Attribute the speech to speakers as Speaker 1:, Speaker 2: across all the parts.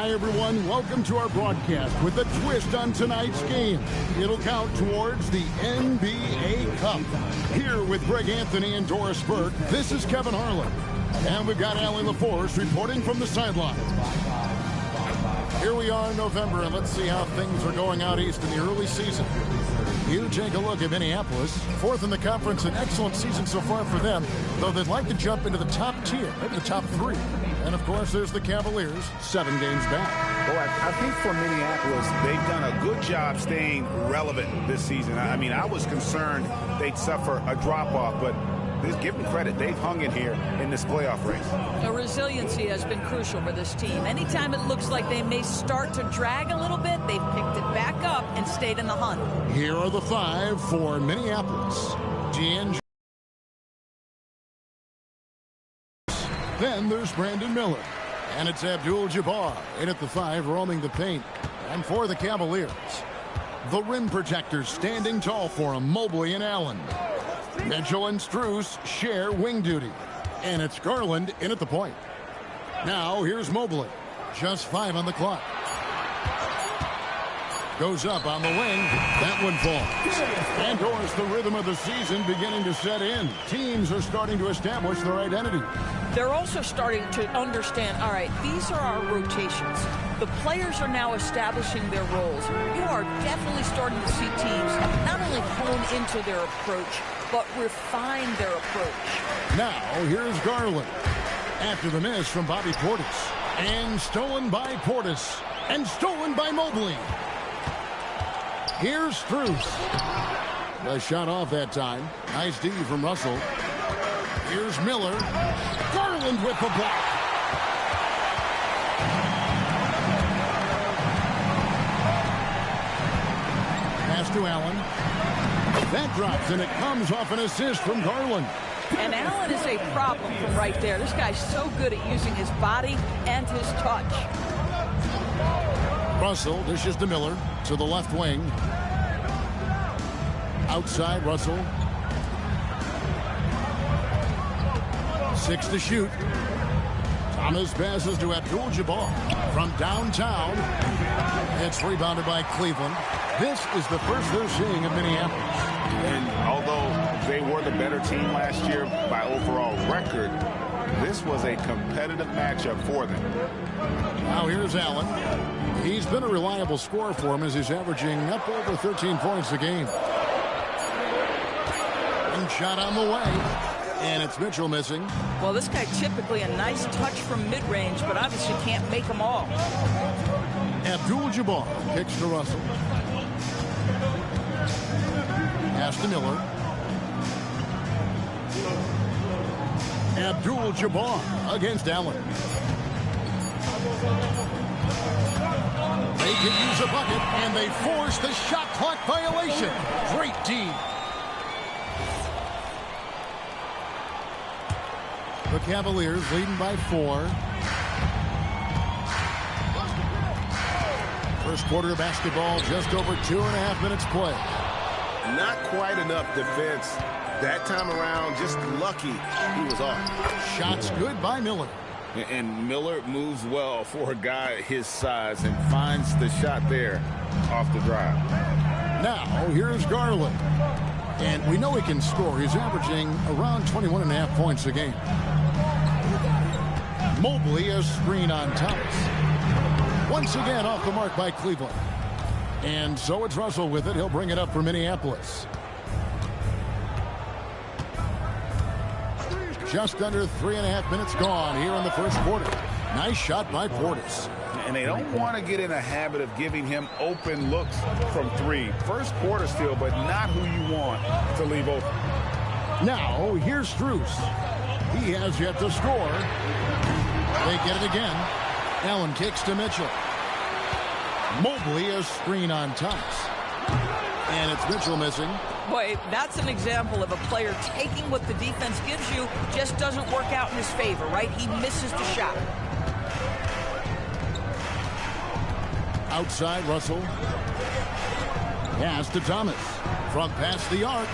Speaker 1: Hi, everyone. Welcome to our broadcast with a twist on tonight's game. It'll count towards the NBA Cup. Here with Greg Anthony and Doris Burke, this is Kevin Harlan. And we've got Allie LaForce reporting from the sideline. Here we are in November, and let's see how things are going out east in the early season. You take a look at Minneapolis, fourth in the conference, an excellent season so far for them, though they'd like to jump into the top tier, maybe the top three. And, of course, there's the Cavaliers, 7 games back.
Speaker 2: Well, I think for Minneapolis, they've done a good job staying relevant this season. I mean, I was concerned they'd suffer a drop-off, but give them credit. They've hung in here in this playoff race.
Speaker 3: The resiliency has been crucial for this team. Anytime it looks like they may start to drag a little bit, they've picked it back up and stayed in the hunt.
Speaker 1: Here are the 5 for Minneapolis. D'Angelo. Then there's Brandon Miller. And it's Abdul Jabbar in at the 5, roaming the paint. And for the Cavaliers, the rim protectors standing tall for him, Mobley and Allen. Mitchell and Strus share wing duty. And it's Garland in at the point. Now here's Mobley. Just 5 on the clock. Goes up on the wing. That one falls. And Doris, the rhythm of the season beginning to set in. Teams are starting to establish their identity.
Speaker 3: They're also starting to understand, all right, these are our rotations. The players are now establishing their roles. You are definitely starting to see teams not only hone into their approach, but refine their approach.
Speaker 1: Now, here's Garland. After the miss from Bobby Portis. And stolen by Portis. And stolen by Mobley. Here's Strus. The shot off that time. Nice D from Russell. Here's Miller. Garland with the block. Pass to Allen. That drops, and it comes off an assist from Garland.
Speaker 3: And Allen is a problem from right there. This guy's so good at using his body and his touch.
Speaker 1: Russell dishes to Miller to the left wing. Outside, Russell. 6 to shoot. Thomas passes to Abdul Jabbar from downtown. It's rebounded by Cleveland. This is the first they're seeing of Minneapolis.
Speaker 2: And although they were the better team last year by overall record, this was a competitive matchup for them.
Speaker 1: Now here's Allen. He's been a reliable scorer for him as he's averaging up over 13 points a game. And shot on the way. And it's Mitchell missing.
Speaker 3: Well, this guy typically a nice touch from mid-range, but obviously can't make them all.
Speaker 1: Abdul Jabbar kicks to Russell. Pass to Miller. Abdul Jabbar against Allen. They can use a bucket, and they force the shot clock violation. Great D. The Cavaliers leading by 4. First quarter of basketball, just over 2.5 minutes play.
Speaker 4: Not quite enough defense that time around. Just lucky he was off.
Speaker 1: Shots good by Miller.
Speaker 2: And Miller moves well for a guy his size and finds the shot there off the drive.
Speaker 1: Now, here's Garland. And we know he can score. He's averaging around 21.5 points a game. Mobley, a screen on Thomas. Once again off the mark by Cleveland. And so it's Russell with it. He'll bring it up for Minneapolis. Just under 3.5 minutes gone here in the first quarter. Nice shot by Portis.
Speaker 2: And they don't want to get in a habit of giving him open looks from 3. First quarter still, but not who you want to leave open.
Speaker 1: Now, here's Strus. He has yet to score. They get it again. Allen kicks to Mitchell. Mobley, a screen on Thomas. And it's Mitchell missing.
Speaker 3: Boy, that's an example of a player taking what the defense gives you, just doesn't work out in his favor, right? He misses the shot.
Speaker 1: Outside, Russell. Pass to Thomas. From past the arc.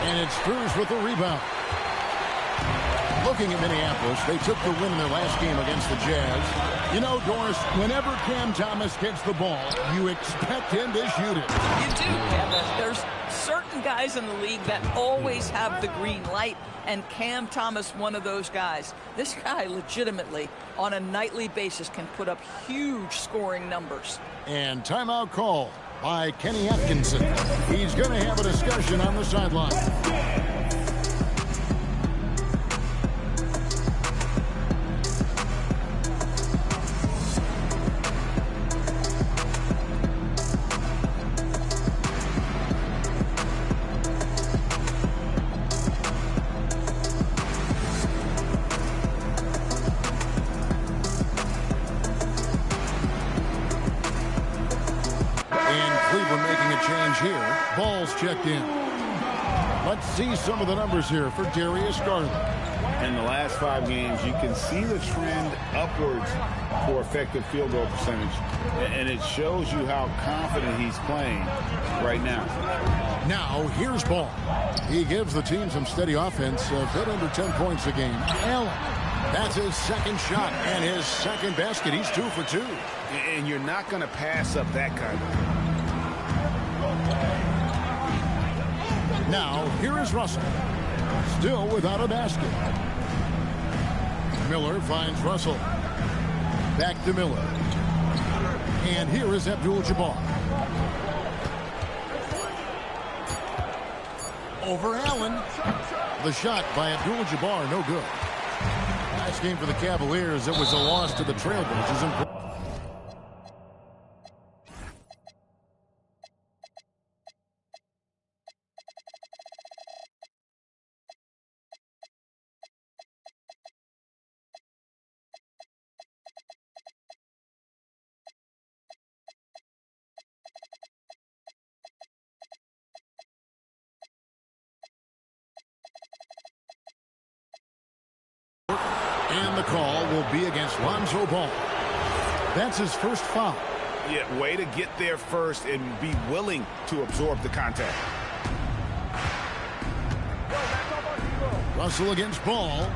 Speaker 1: And it's Strus with the rebound. Looking at Minneapolis, they took the win in their last game against the Jazz. You know, Doris, whenever Cam Thomas gets the ball, you expect him to shoot it.
Speaker 3: You do, Kevin. There's certain guys in the league that always have the green light, and Cam Thomas, one of those guys. This guy legitimately, on a nightly basis, can put up huge scoring numbers.
Speaker 1: And timeout call by Kenny Atkinson. He's going to have a discussion on the sideline. Cleveland making a change here. Ball's checked in. Let's see some of the numbers here for Darius Garland.
Speaker 2: In the last 5 games, you can see the trend upwards for effective field goal percentage. And it shows you how confident he's playing right now.
Speaker 1: Now, here's Ball. He gives the team some steady offense, a bit under 10 points a game. Allen. That's his second shot and his second basket. He's 2 for 2.
Speaker 2: And you're not going to pass up that kind of.
Speaker 1: Now, here is Russell. Still without a basket. Miller finds Russell. Back to Miller. And here is Abdul Jabbar. Over Allen. The shot by Abdul Jabbar, no good. Last game for the Cavaliers, it was a loss to the Trailblazers. And the call will be against Lonzo Ball. That's his first foul.
Speaker 2: Yeah, way to get there first and be willing to absorb the contact.
Speaker 1: Russell against Ball.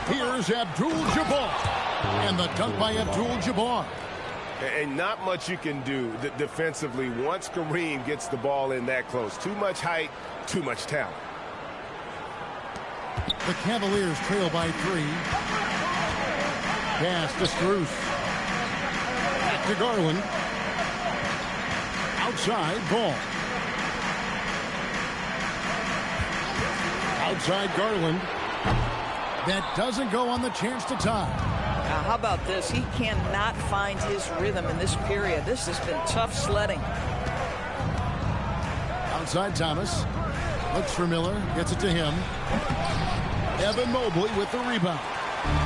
Speaker 1: Here's Abdul Jabbar. And the dunk by Abdul Jabbar.
Speaker 4: And not much you can do defensively once Kareem gets the ball in that close. Too much height, too much talent.
Speaker 1: The Cavaliers trail by 3. Pass to Strus. Back to Garland. Outside, Ball. Outside Garland. That doesn't go on the chance to tie.
Speaker 3: Now, how about this? He cannot find his rhythm in this period. This has been tough sledding.
Speaker 1: Outside Thomas. Looks for Miller. Gets it to him. Evan Mobley with the rebound.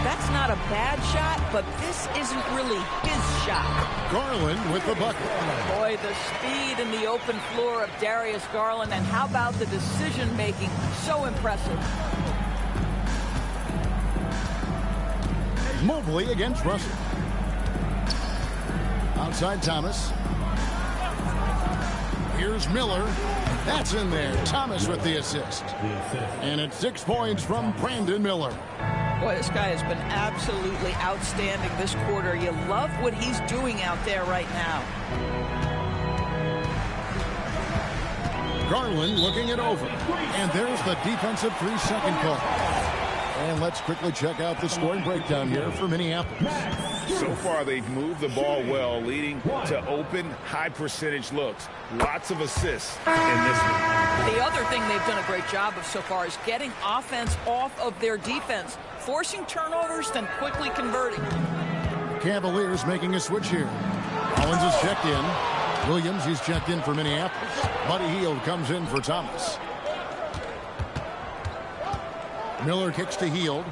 Speaker 3: That's not a bad shot, but this isn't really his shot.
Speaker 1: Garland with the bucket.
Speaker 3: Boy, the speed in the open floor of Darius Garland, and how about the decision-making? So impressive.
Speaker 1: Mobley against Russell. Outside Thomas. Here's Miller. That's in there. Thomas with the assist. And it's 6 points from Brandon Miller.
Speaker 3: Boy, this guy has been absolutely outstanding this quarter. You love what he's doing out there right now.
Speaker 1: Garland looking it over. And there's the defensive 3-second call. And let's quickly check out the scoring breakdown here for Minneapolis.
Speaker 2: So far, they've moved the ball well, leading to open, high-percentage looks. Lots of assists in this one.
Speaker 3: The other thing they've done a great job of so far is getting offense off of their defense, forcing turnovers, then quickly converting.
Speaker 1: Cavaliers making a switch here. Collins is checked in. Williams, he's checked in for Minneapolis. Buddy Hield comes in for Thomas. Miller kicks to Hield.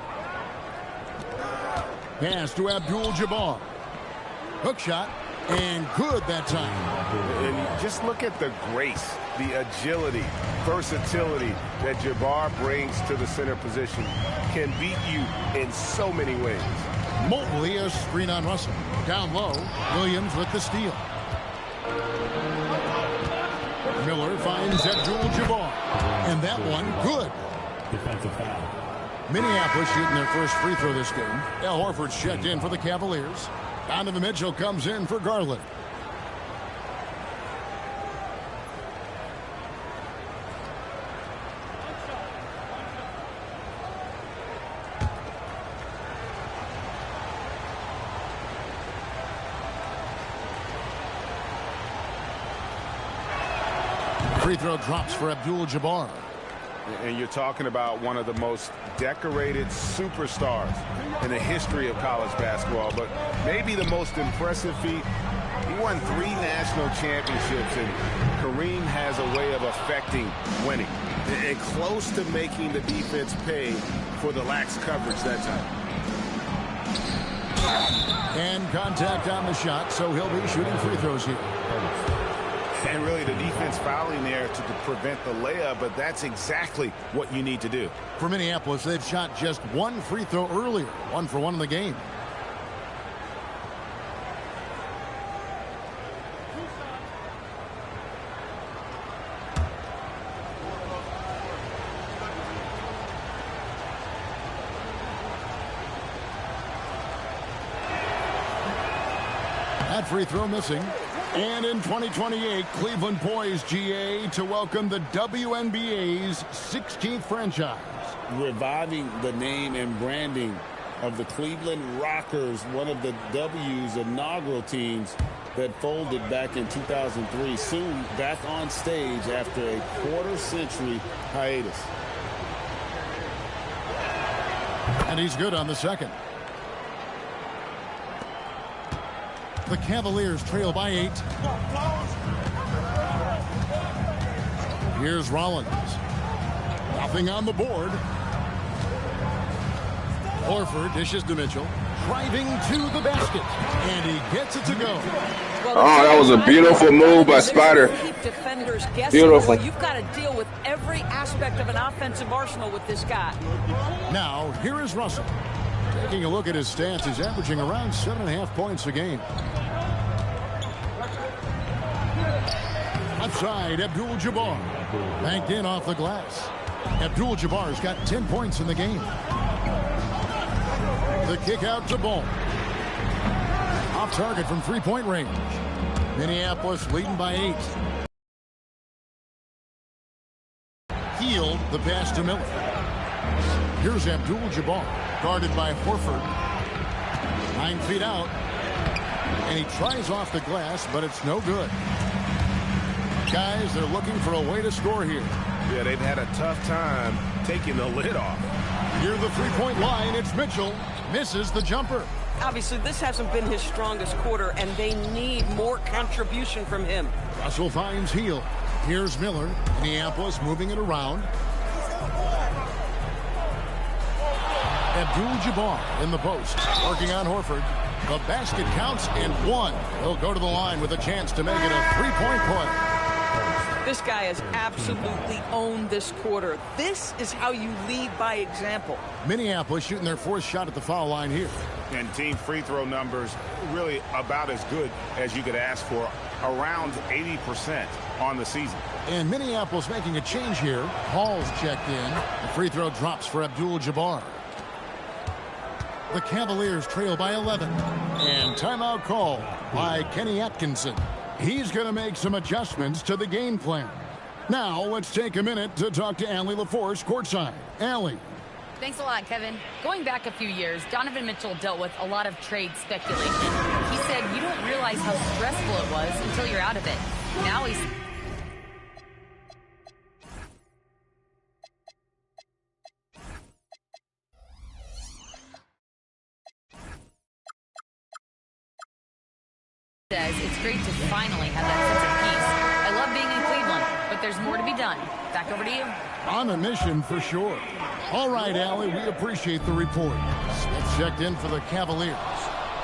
Speaker 1: Pass to Abdul Jabbar. Hook shot, and good that time.
Speaker 4: And just look at the grace, the agility, versatility that Jabbar brings to the center position. Can beat you in so many ways.
Speaker 1: Mobley, a screen on Russell. Down low, Williams with the steal. Miller finds Abdul Jabbar. And that one, good.
Speaker 5: Defensive foul.
Speaker 1: Minneapolis shooting their first free throw this game. Al Horford's checked in for the Cavaliers. Donovan Mitchell comes in for Garland. Free throw drops for Abdul Jabbar.
Speaker 2: And you're talking about one of the most decorated superstars in the history of college basketball, but maybe the most impressive feat. He won 3 national championships, and Kareem has a way of affecting winning and close to making the defense pay for the lax coverage that time.
Speaker 1: And contact on the shot, so he'll be shooting free throws here.
Speaker 2: And really the defense fouling there to prevent the layup, but that's exactly what you need to do.
Speaker 1: For Minneapolis, they've shot just 1 free throw earlier, 1 for 1 in the game. That free throw missing. And in 2028, Cleveland poised, GA, to welcome the WNBA's 16th franchise.
Speaker 2: Reviving the name and branding of the Cleveland Rockers, one of the W's inaugural teams that folded back in 2003. Soon back on stage after a quarter-century hiatus.
Speaker 1: And he's good on the second. The Cavaliers trail by 8. Here's Rollins. Nothing on the board. Horford dishes to Mitchell. Driving to the basket. And he gets it to go.
Speaker 6: Oh, that was a beautiful move by Spider. Beautiful.
Speaker 3: You've got to deal with every aspect of an offensive arsenal with this guy.
Speaker 1: Now, here is Russell. Taking a look at his stats, he's averaging around 7.5 points a game. Outside, Abdul Jabbar. Banked in off the glass. Abdul Jabbar's got 10 points in the game. The kick out to Ball. Off target from three-point range. Minneapolis leading by 8. Healed the pass to Miller. Here's Abdul Jabbar, guarded by Horford. 9 feet out. And he tries off the glass, but it's no good. Guys, they're looking for a way to score here.
Speaker 2: Yeah, they've had a tough time taking the lid off.
Speaker 1: Near the three-point line, it's Mitchell. Misses the jumper.
Speaker 3: Obviously, this hasn't been his strongest quarter, and they need more contribution from him.
Speaker 1: Russell finds Hield. Here's Miller. Minneapolis moving it around. Abdul Jabbar in the post, working on Horford. The basket counts and 1. He'll go to the line with a chance to make it a three-point play.
Speaker 3: This guy has absolutely owned this quarter. This is how you lead by example.
Speaker 1: Minneapolis shooting their 4th shot at the foul line here.
Speaker 2: And team free throw numbers really about as good as you could ask for. Around 80% on the season.
Speaker 1: And Minneapolis making a change here. Hall's checked in. The free throw drops for Abdul Jabbar. The Cavaliers trail by 11. And timeout call by Kenny Atkinson. He's going to make some adjustments to the game plan. Now, let's take a minute to talk to Allie LaForce courtside. Allie.
Speaker 7: Thanks a lot, Kevin. Going back a few years, Donovan Mitchell dealt with a lot of trade speculation. He said you don't realize how stressful it was until you're out of it. Now he's... says it's great to finally have that sense of peace. I love being in Cleveland, but there's more to be done. Back over to you.
Speaker 1: On a mission for sure. All right, Allie, we appreciate the report. Smith checked in for the Cavaliers.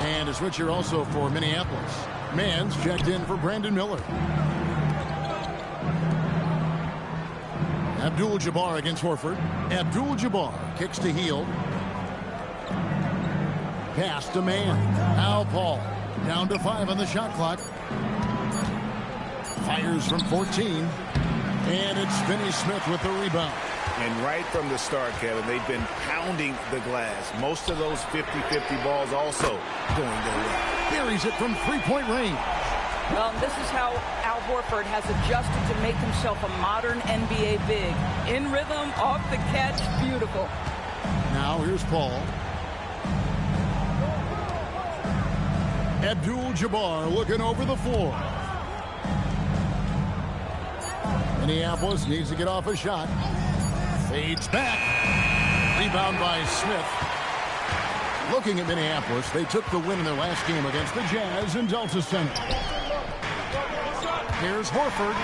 Speaker 1: And a switcher also for Minneapolis. Mans checked in for Brandon Miller. Abdul Jabbar against Horford. Abdul Jabbar kicks to Hield. Pass to Mann. Now Paul. Down to 5 on the shot clock. Fires from 14. And it's Finney Smith with the rebound.
Speaker 2: And right from the start, Kevin, they've been pounding the glass. Most of those 50-50 balls also going their way.
Speaker 1: Buries it from three-point range.
Speaker 3: Well, this is how Al Horford has adjusted to make himself a modern NBA big. In rhythm, off the catch, beautiful.
Speaker 1: Now here's Paul. Abdul Jabbar looking over the floor. Minneapolis needs to get off a shot. Fades back. Rebound by Smith. Looking at Minneapolis, they took the win in their last game against the Jazz in Delta Center. Here's Horford.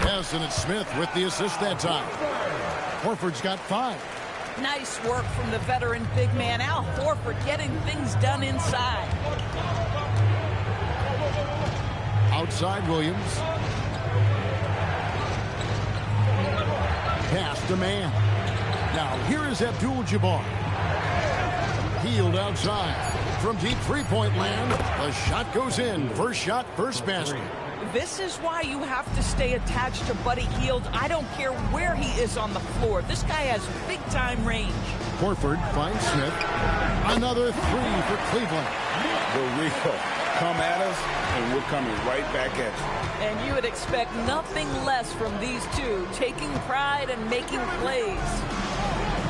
Speaker 1: Yes, and it's Smith with the assist that time. Horford's got 5.
Speaker 3: Nice work from the veteran big man Al Horford, getting things done inside.
Speaker 1: Outside Williams. Pass to man. Now here is Abdul Jabbar. Healed outside. From deep three-point land, the shot goes in. First shot, first basket.
Speaker 3: This is why you have to stay attached to Buddy Hield. I don't care where he is on the floor. This guy has big-time range.
Speaker 1: Horford finds Smith. Another 3 for Cleveland.
Speaker 2: The Rico. Come at us, and we're coming right back at you.
Speaker 3: And you would expect nothing less from these two, taking pride and making plays.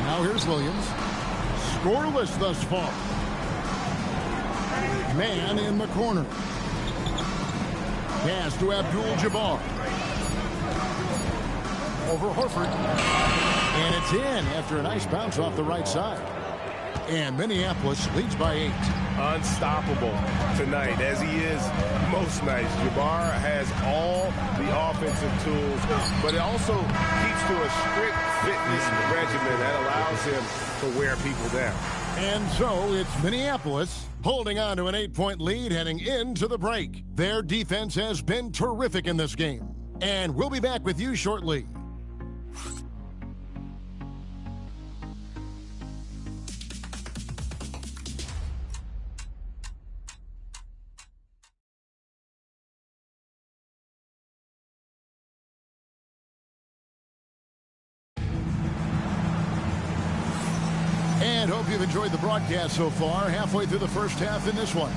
Speaker 1: Now here's Williams. Scoreless thus far. Man in the corner. Pass to Abdul Jabbar. Over Horford. And it's in after a nice bounce off the right side. And Minneapolis leads by 8.
Speaker 4: Unstoppable tonight, as he is most nights. Jabbar has all the offensive tools, but it also keeps to a strict fitness regimen that allows him to wear people down.
Speaker 1: And so it's Minneapolis holding on to an 8-point lead heading into the break. Their defense has been terrific in this game. And we'll be back with you shortly. And hope you've enjoyed the broadcast so far. Halfway through the first half in this one.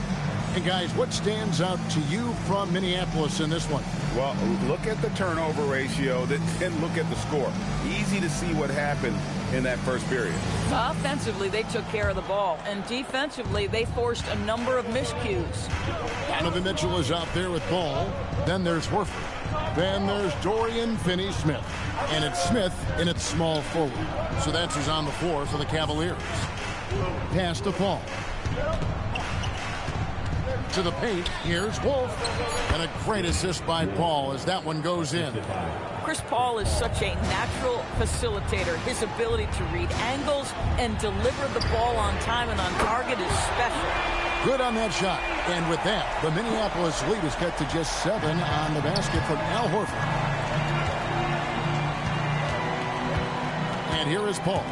Speaker 1: And guys, what stands out to you from Minneapolis in this one?
Speaker 2: Well, look at the turnover ratio, then look at the score. Easy to see what happened in that first period.
Speaker 3: Offensively, they took care of the ball. And defensively, they forced a number of miscues.
Speaker 1: Donovan Mitchell is out there with ball. Then there's Horford. Then there's Dorian Finney-Smith. And it's Smith in its small forward. So that's who's on the floor for the Cavaliers. Pass to Paul. To the paint, here's Wolf. And a great assist by Paul as that one goes in.
Speaker 3: Chris Paul is such a natural facilitator. His ability to read angles and deliver the ball on time and on target is special.
Speaker 1: Good on that shot. And with that, the Minneapolis lead is cut to just 7 on the basket from Al Horford. And here is Paul.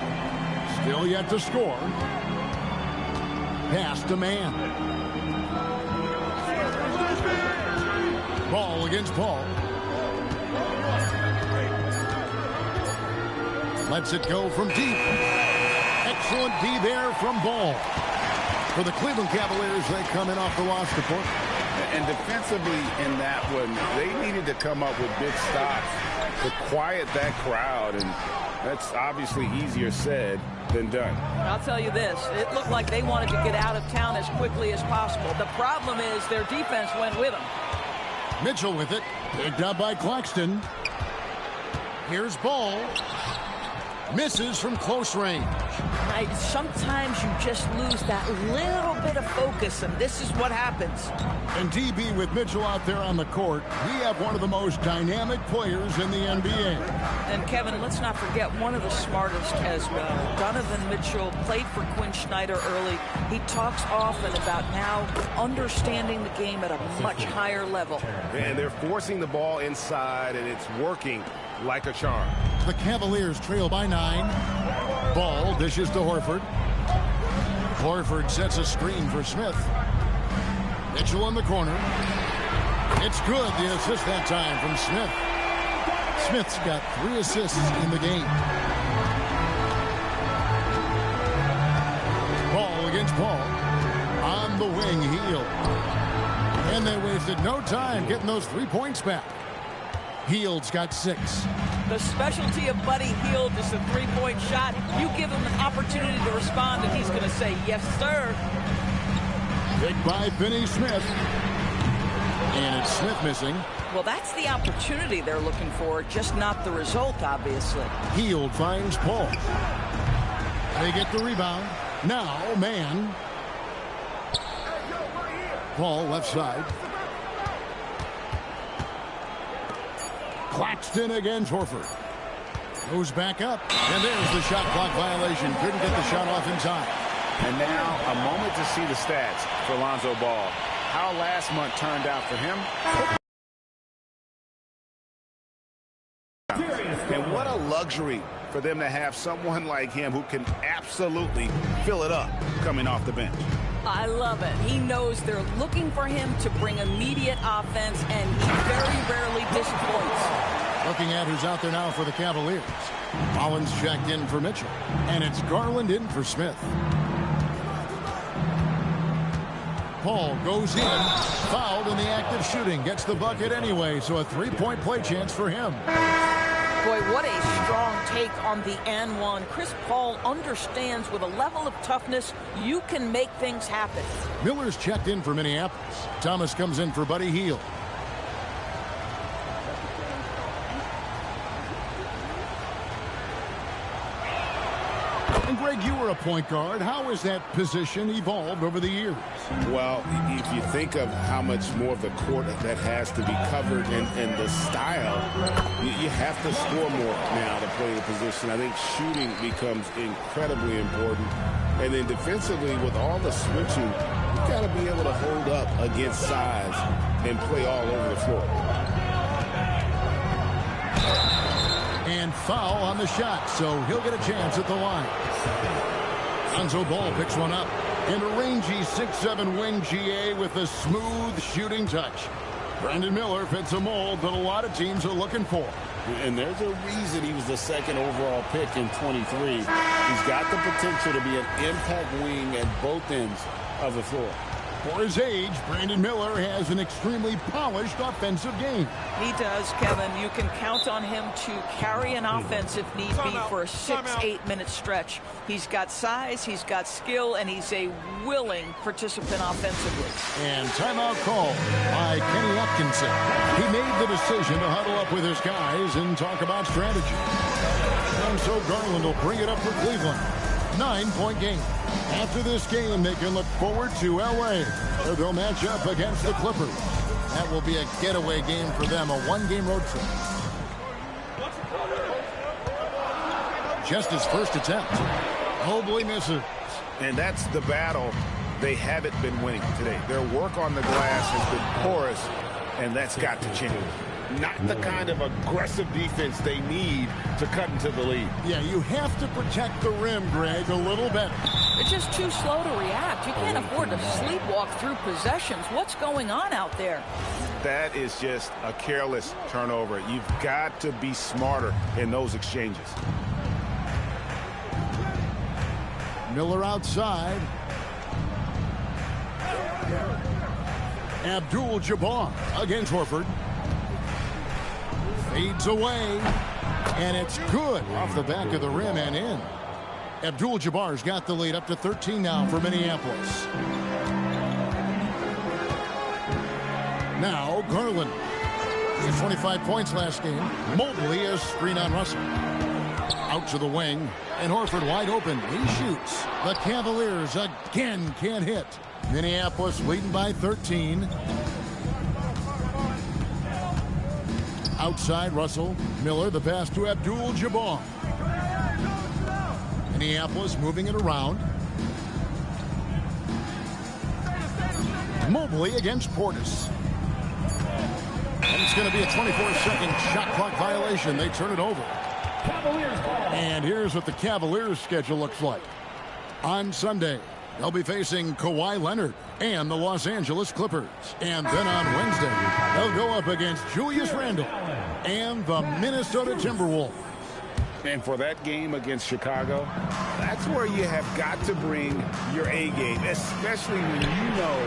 Speaker 1: Still yet to score. Pass to man. Ball against Paul. Lets it go from deep. Excellent D there from Ball. For the Cleveland Cavaliers, they come in off the loss report.
Speaker 2: And defensively in that one, they needed to come up with big stops to quiet that crowd. And that's obviously easier said than done.
Speaker 3: I'll tell you this. It looked like they wanted to get out of town as quickly as possible. The problem is their defense went with them.
Speaker 1: Mitchell with it. Picked up by Claxton. Here's Ball. Misses from close range.
Speaker 3: Sometimes you just lose that little bit of focus, and this is what happens.
Speaker 1: And DB with Mitchell out there on the court, we have one of the most dynamic players in the NBA.
Speaker 3: And Kevin, let's not forget one of the smartest as well. Donovan Mitchell played for Quinn Snyder early. He talks often about now understanding the game at a much higher level.
Speaker 4: And they're forcing the ball inside, and it's working like a charm.
Speaker 1: The Cavaliers trail by 9. Ball dishes to Horford. Horford sets a screen for Smith. Mitchell in the corner. It's good, the assist that time from Smith. Smith's got 3 assists in the game. Ball against Paul. On the wing, Hield. And they wasted no time getting those 3 points back. Hield's got 6.
Speaker 3: The specialty of Buddy Hield is the three-point shot. You give him an opportunity to respond, and he's going to say, yes, sir.
Speaker 1: Picked by Finney Smith. And it's Smith missing.
Speaker 3: Well, that's the opportunity they're looking for, just not the result, obviously.
Speaker 1: Hield finds Paul. They get the rebound. Now, man. Paul left side. Claxton against Horford. Goes back up. And there's the shot clock violation. Couldn't get the shot off in time.
Speaker 2: And now a moment to see the stats for Lonzo Ball. How last month turned out for him. And what a luxury for them to have someone like him who can absolutely fill it up coming off the bench.
Speaker 3: I love it. He knows they're looking for him to bring immediate offense, and he very rarely disappoints.
Speaker 1: Looking at who's out there now for the Cavaliers. Collins checked in for Mitchell. And it's Garland in for Smith. Paul goes in. Fouled in the act of shooting. Gets the bucket anyway, so a 3-point play chance for him.
Speaker 3: Boy, what a strong take on the and one. Chris Paul understands with a level of toughness, you can make things happen.
Speaker 1: Miller's checked in for Minneapolis. Thomas comes in for Buddy Hield. And Greg, you were a point guard. How has that position evolved over the years?
Speaker 4: Well, if you think of how much more of the court that has to be covered and the style, you have to score more now to play the position. I think shooting becomes incredibly important. And then defensively, with all the switching, you got to be able to hold up against size and play all over the floor.
Speaker 1: And foul on the shot, so he'll get a chance at the line. Lonzo Ball picks one up. And a rangy 6'7" wing GA with a smooth shooting touch. Brandon Miller fits a mold that a lot of teams are looking for.
Speaker 4: And there's a reason he was the 2nd overall pick in 23. He's got the potential to be an impact wing at both ends of the floor.
Speaker 1: For his age, Brandon Miller has an extremely polished offensive game.
Speaker 3: He does, Kevin. You can count on him to carry an offense if need be for a 6-8 minute stretch. He's got size, he's got skill, and he's a willing participant offensively.
Speaker 1: And timeout call by Kenny Atkinson. He made the decision to huddle up with his guys and talk about strategy. And so Garland will bring it up for Cleveland. 9-point game. After this game, they can look forward to L.A., where they'll match up against the Clippers. That will be a getaway game for them, a 1-game road trip. Just his first attempt. Mobley misses.
Speaker 2: And that's the battle they haven't been winning today. Their work on the glass has been porous, and that's got to change. Not the kind of aggressive defense they need to cut into the lead.
Speaker 1: Yeah, you have to protect the rim, Greg, a little better.
Speaker 3: It's just too slow to react. You can't afford to sleepwalk through possessions. What's going on out there?
Speaker 2: That is just a careless turnover. You've got to be smarter in those exchanges.
Speaker 1: Miller outside. Abdul Jabbar against Horford. Fades away, and it's good off the back of the rim and in. Abdul Jabbar's got the lead up to 13 now for Minneapolis. Now Garland. He had 25 points last game. Mobley is screen on Russell. Out to the wing, and Horford wide open. He shoots. The Cavaliers again can't hit. Minneapolis leading by 13. Outside Russell. Miller, the pass to Abdul Jabbar. Minneapolis moving it around. Mobley against Portis. And it's going to be a 24-second shot clock violation. They turn it over. And here's what the Cavaliers schedule looks like. On Sunday, they'll be facing Kawhi Leonard. and the Los Angeles Clippers. And then on Wednesday, they'll go up against Julius Randle and the Minnesota Timberwolves.
Speaker 2: And for that game against Chicago, that's where you have got to bring your A game, especially when you know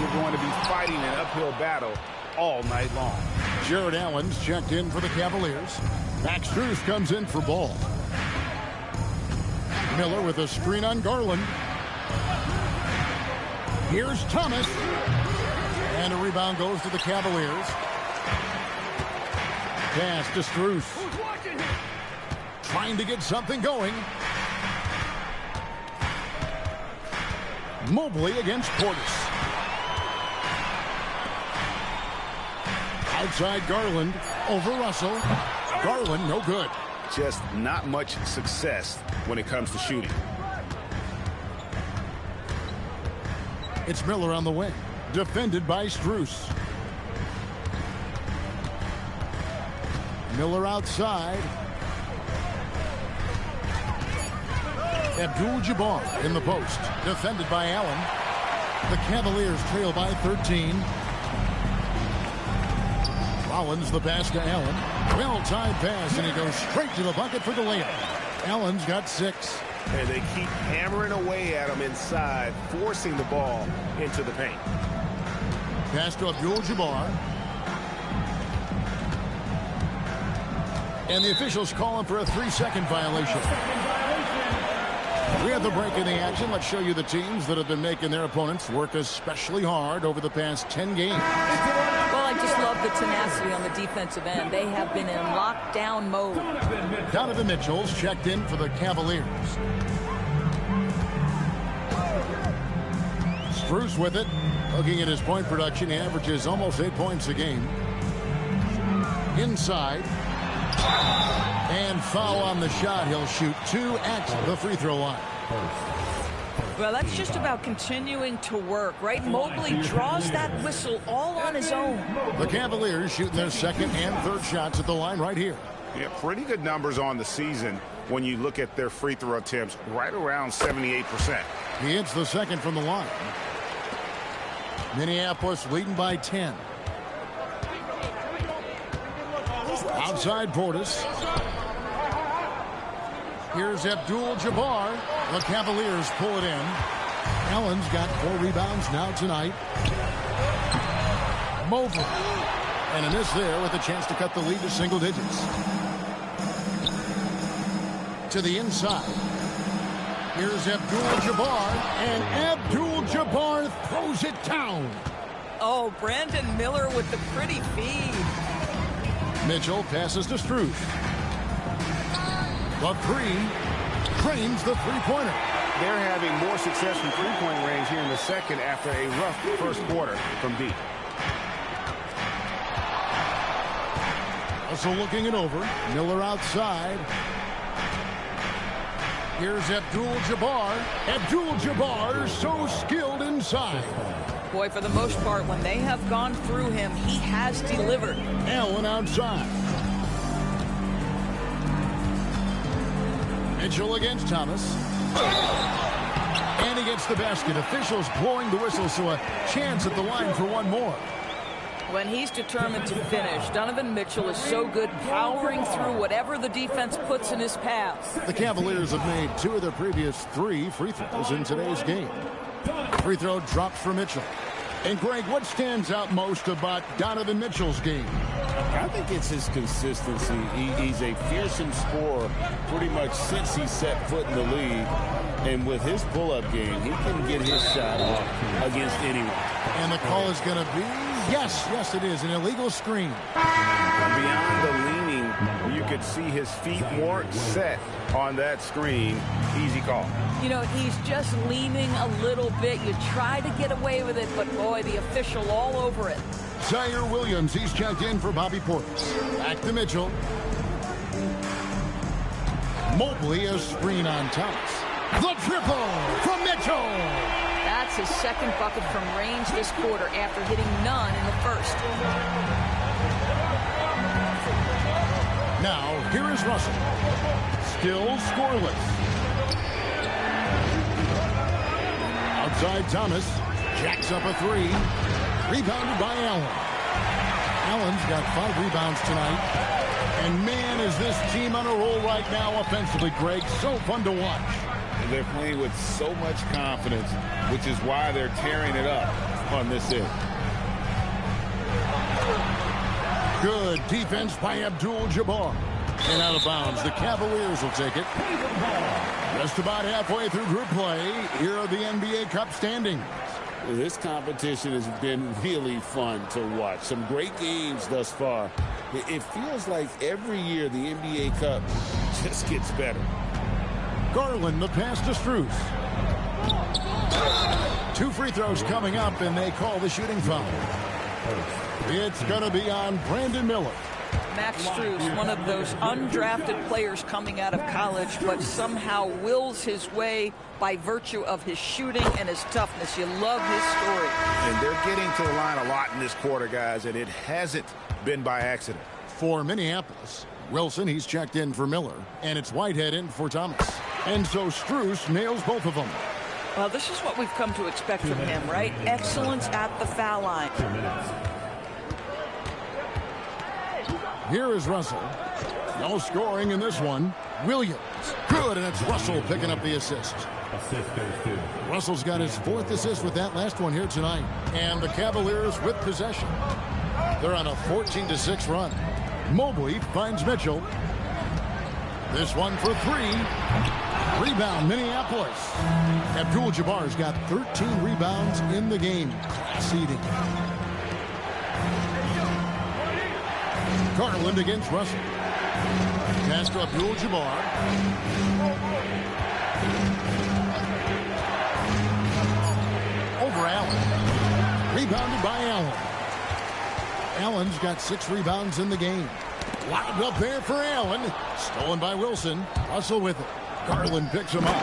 Speaker 2: you're going to be fighting an uphill battle all night long.
Speaker 1: Jared Allen's checked in for the Cavaliers. Max Strus comes in for Ball. Miller with a screen on Garland. Here's Thomas. And a rebound goes to the Cavaliers. Pass to Strus. Trying to get something going. Mobley against Portis. Outside Garland over Russell. Garland no good.
Speaker 2: Just not much success when it comes to shooting.
Speaker 1: It's Miller on the wing. Defended by Strus. Miller outside. Abdul Jabbar in the post. Defended by Allen. The Cavaliers trail by 13. Rollins the pass to Allen. Well-timed pass, and he goes straight to the bucket for the layup. Allen's got 6.
Speaker 4: And they keep hammering away at him inside, forcing the ball into the paint.
Speaker 1: Pass to Abdul Jabbar. And the officials call him for a 3-second violation. We have the break in the action. Let's show you the teams that have been making their opponents work especially hard over the past 10 games.
Speaker 3: Well, I just love the tenacity on the defensive end. They have been in lockdown mode.
Speaker 1: Donovan Mitchell's checked in for the Cavaliers. Strus with it. Looking at his point production, he averages almost 8 points a game. Inside. And foul on the shot. He'll shoot 2 at the free throw line.
Speaker 3: Well, that's just about continuing to work, right? Mobley draws that whistle all on his own.
Speaker 1: The Cavaliers shooting their second and third shots at the line right here.
Speaker 2: Yeah, pretty good numbers on the season when you look at their free throw attempts, right around 78%.
Speaker 1: He hits the second from the line. Minneapolis leading by 10. Outside Portis. Here's Abdul Jabbar. The Cavaliers pull it in. Allen's got 4 rebounds now tonight. Mobley. And a miss there with a chance to cut the lead to single digits. To the inside. Here's Abdul Jabbar. And Abdul Jabbar throws it down.
Speaker 3: Oh, Brandon Miller with the pretty feed.
Speaker 1: Mitchell passes to Strus. The 3 drains the three-pointer.
Speaker 2: They're having more success from three-point range here in the second after a rough first quarter from deep.
Speaker 1: Also looking it over. Miller outside. Here's Abdul Jabbar. Abdul Jabbar so skilled inside.
Speaker 3: Boy, for the most part, when they have gone through him, he has delivered.
Speaker 1: Allen outside. Mitchell against Thomas. And he gets the basket. Officials blowing the whistle, so a chance at the line for one more.
Speaker 3: When he's determined to finish, Donovan Mitchell is so good powering through whatever the defense puts in his path.
Speaker 1: The Cavaliers have made 2 of their previous 3 free throws in today's game. Free throw dropped for Mitchell. And Greg, what stands out most about Donovan Mitchell's game?
Speaker 4: I think it's his consistency. He's a fearsome scorer pretty much since he set foot in the league. And with his pull-up game, he can get his shot off against anyone.
Speaker 1: And the call is going to be, yes, it is, an illegal screen.
Speaker 2: Beyond the leaning, you could see his feet weren't set on that screen. Easy call.
Speaker 3: You know, he's just leaning a little bit. You try to get away with it, but boy, the official all over it.
Speaker 1: Zaire Williams, he's checked in for Bobby Portis. Back to Mitchell. Mobley, a screen on Thomas. The triple from Mitchell.
Speaker 3: That's his second bucket from range this quarter after hitting none in the first.
Speaker 1: Now, here is Russell. Still scoreless. Outside Thomas. Jacks up a three. Rebounded by Allen. Allen's got 5 rebounds tonight. And man, is this team on a roll right now offensively, Greg. So fun to watch.
Speaker 2: And they're playing with so much confidence, which is why they're tearing it up on this end.
Speaker 1: Good defense by Abdul Jabbar. And out of bounds. The Cavaliers will take it. Just about halfway through group play. Here are the NBA Cup standings.
Speaker 2: This competition has been really fun to watch. Some great games thus far. It feels like every year the NBA Cup just gets better.
Speaker 1: Garland, the pass to Strus. 2 free throws coming up, and they call the shooting foul. It's going to be on Brandon Miller.
Speaker 3: Max Strus, one of those undrafted players coming out of college, but somehow wills his way by virtue of his shooting and his toughness. You love his story.
Speaker 2: And they're getting to the line a lot in this quarter, guys, and it hasn't been by accident.
Speaker 1: For Minneapolis, Wilson, he's checked in for Miller, and it's Whitehead in for Thomas. And so Strus nails both of them.
Speaker 3: Well, this is what we've come to expect from him, right? Excellence at the foul line.
Speaker 1: Here is Russell. No scoring in this one. Williams. Good, and it's Russell picking up the assist. Russell's got his 4th assist with that last one here tonight. And the Cavaliers with possession. They're on a 14-6 run. Mobley finds Mitchell. This one for 3. Rebound, Minneapolis. Abdul Jabbar's got 13 rebounds in the game. Class eating. Garland against Russell. Pass to Abdul Jabbar. Over Allen. Rebounded by Allen. Allen's got 6 rebounds in the game. Lobbed up there for Allen. Stolen by Wilson. Russell with it. Garland picks him up.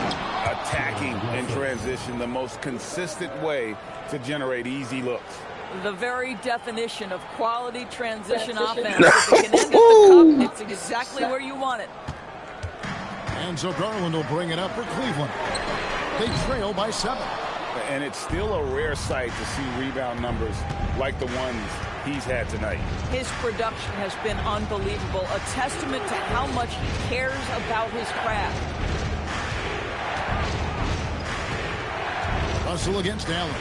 Speaker 2: Attacking in transition, the most consistent way to generate easy looks.
Speaker 3: The very definition of quality transition offense. If it can end at the cup, it's exactly where you want it.
Speaker 1: And so Garland will bring it up for Cleveland. They trail by 7.
Speaker 2: And it's still a rare sight to see rebound numbers like the ones he's had tonight.
Speaker 3: His production has been unbelievable, a testament to how much he cares about his craft.
Speaker 1: Russell against Allen.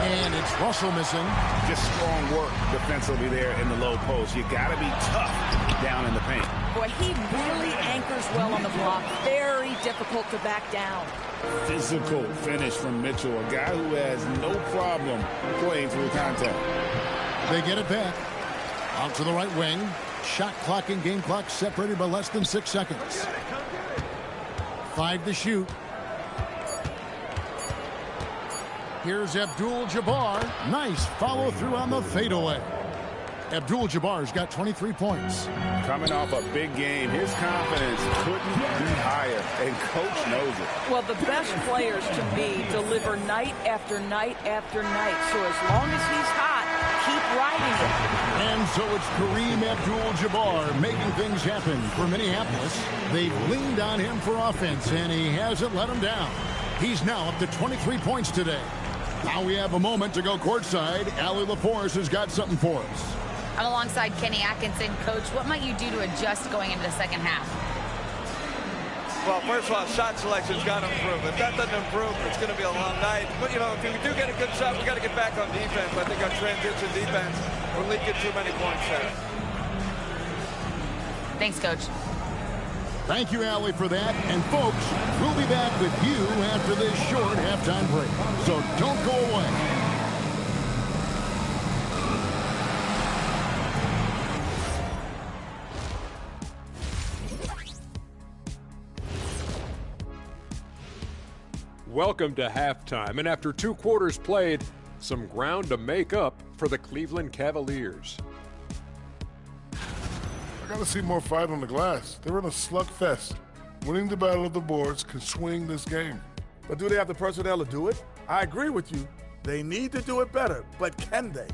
Speaker 1: And it's Russell missing.
Speaker 2: Just strong work defensively there in the low post. You got to be tough down in the paint.
Speaker 3: Boy, he really anchors well on the block. Very difficult to back down.
Speaker 2: Physical finish from Mitchell, a guy who has no problem playing through contact.
Speaker 1: They get it back. Out to the right wing. Shot clock and game clock separated by less than 6 seconds. 5 to shoot. Here's Abdul Jabbar. Nice follow through on the fadeaway. Abdul Jabbar's got 23 points.
Speaker 2: Coming off a big game, his confidence couldn't be higher, and coach knows it.
Speaker 3: Well, the best players to me deliver night after night after night. So as long as he's hot, keep riding it.
Speaker 1: And so it's Kareem Abdul-Jabbar making things happen for Minneapolis. They've leaned on him for offense, and he hasn't let them down. He's now up to 23 points today. Now we have a moment to go courtside. Allie LaForce has got something for us.
Speaker 7: I'm alongside Kenny Atkinson. Coach, what might you do to adjust going into the second half?
Speaker 5: Well, first of all, shot selection's got to improve. If that doesn't improve, it's going to be a long night. But, you know, if we do get a good shot, we got to get back on defense. I think our transition defense, we're leaking too many points there.
Speaker 7: Thanks, Coach.
Speaker 1: Thank you, Allie, for that. And, folks, we'll be back with you after this short halftime break. So don't go away.
Speaker 8: Welcome to halftime, and after 2 quarters played, some ground to make up for the Cleveland Cavaliers.
Speaker 9: I gotta see more fight on the glass. They're in a slugfest. Winning the battle of the boards can swing this game.
Speaker 10: But do they have the personnel to do it? I agree with you. They need to do it better, but can they?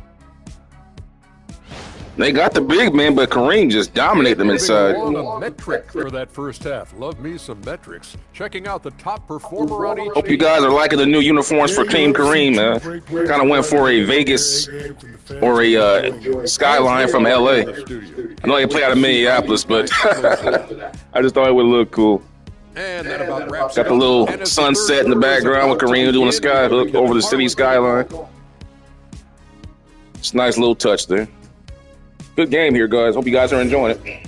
Speaker 6: They got the big man, but Kareem just dominated them inside.
Speaker 8: A metric for that first half. Love me some metrics. Checking out the top performer on each
Speaker 6: Hope you guys are liking the new uniforms for Team Kareem, man. Kind of went for a Vegas or a skyline from LA. I know they play out of Minneapolis, but I just thought it would look cool.
Speaker 8: And that about wraps
Speaker 6: Got the little sunset in the background with Kareem doing a sky hook over the city skyline. It's a nice little touch there. Good game here, guys. Hope you guys are enjoying it.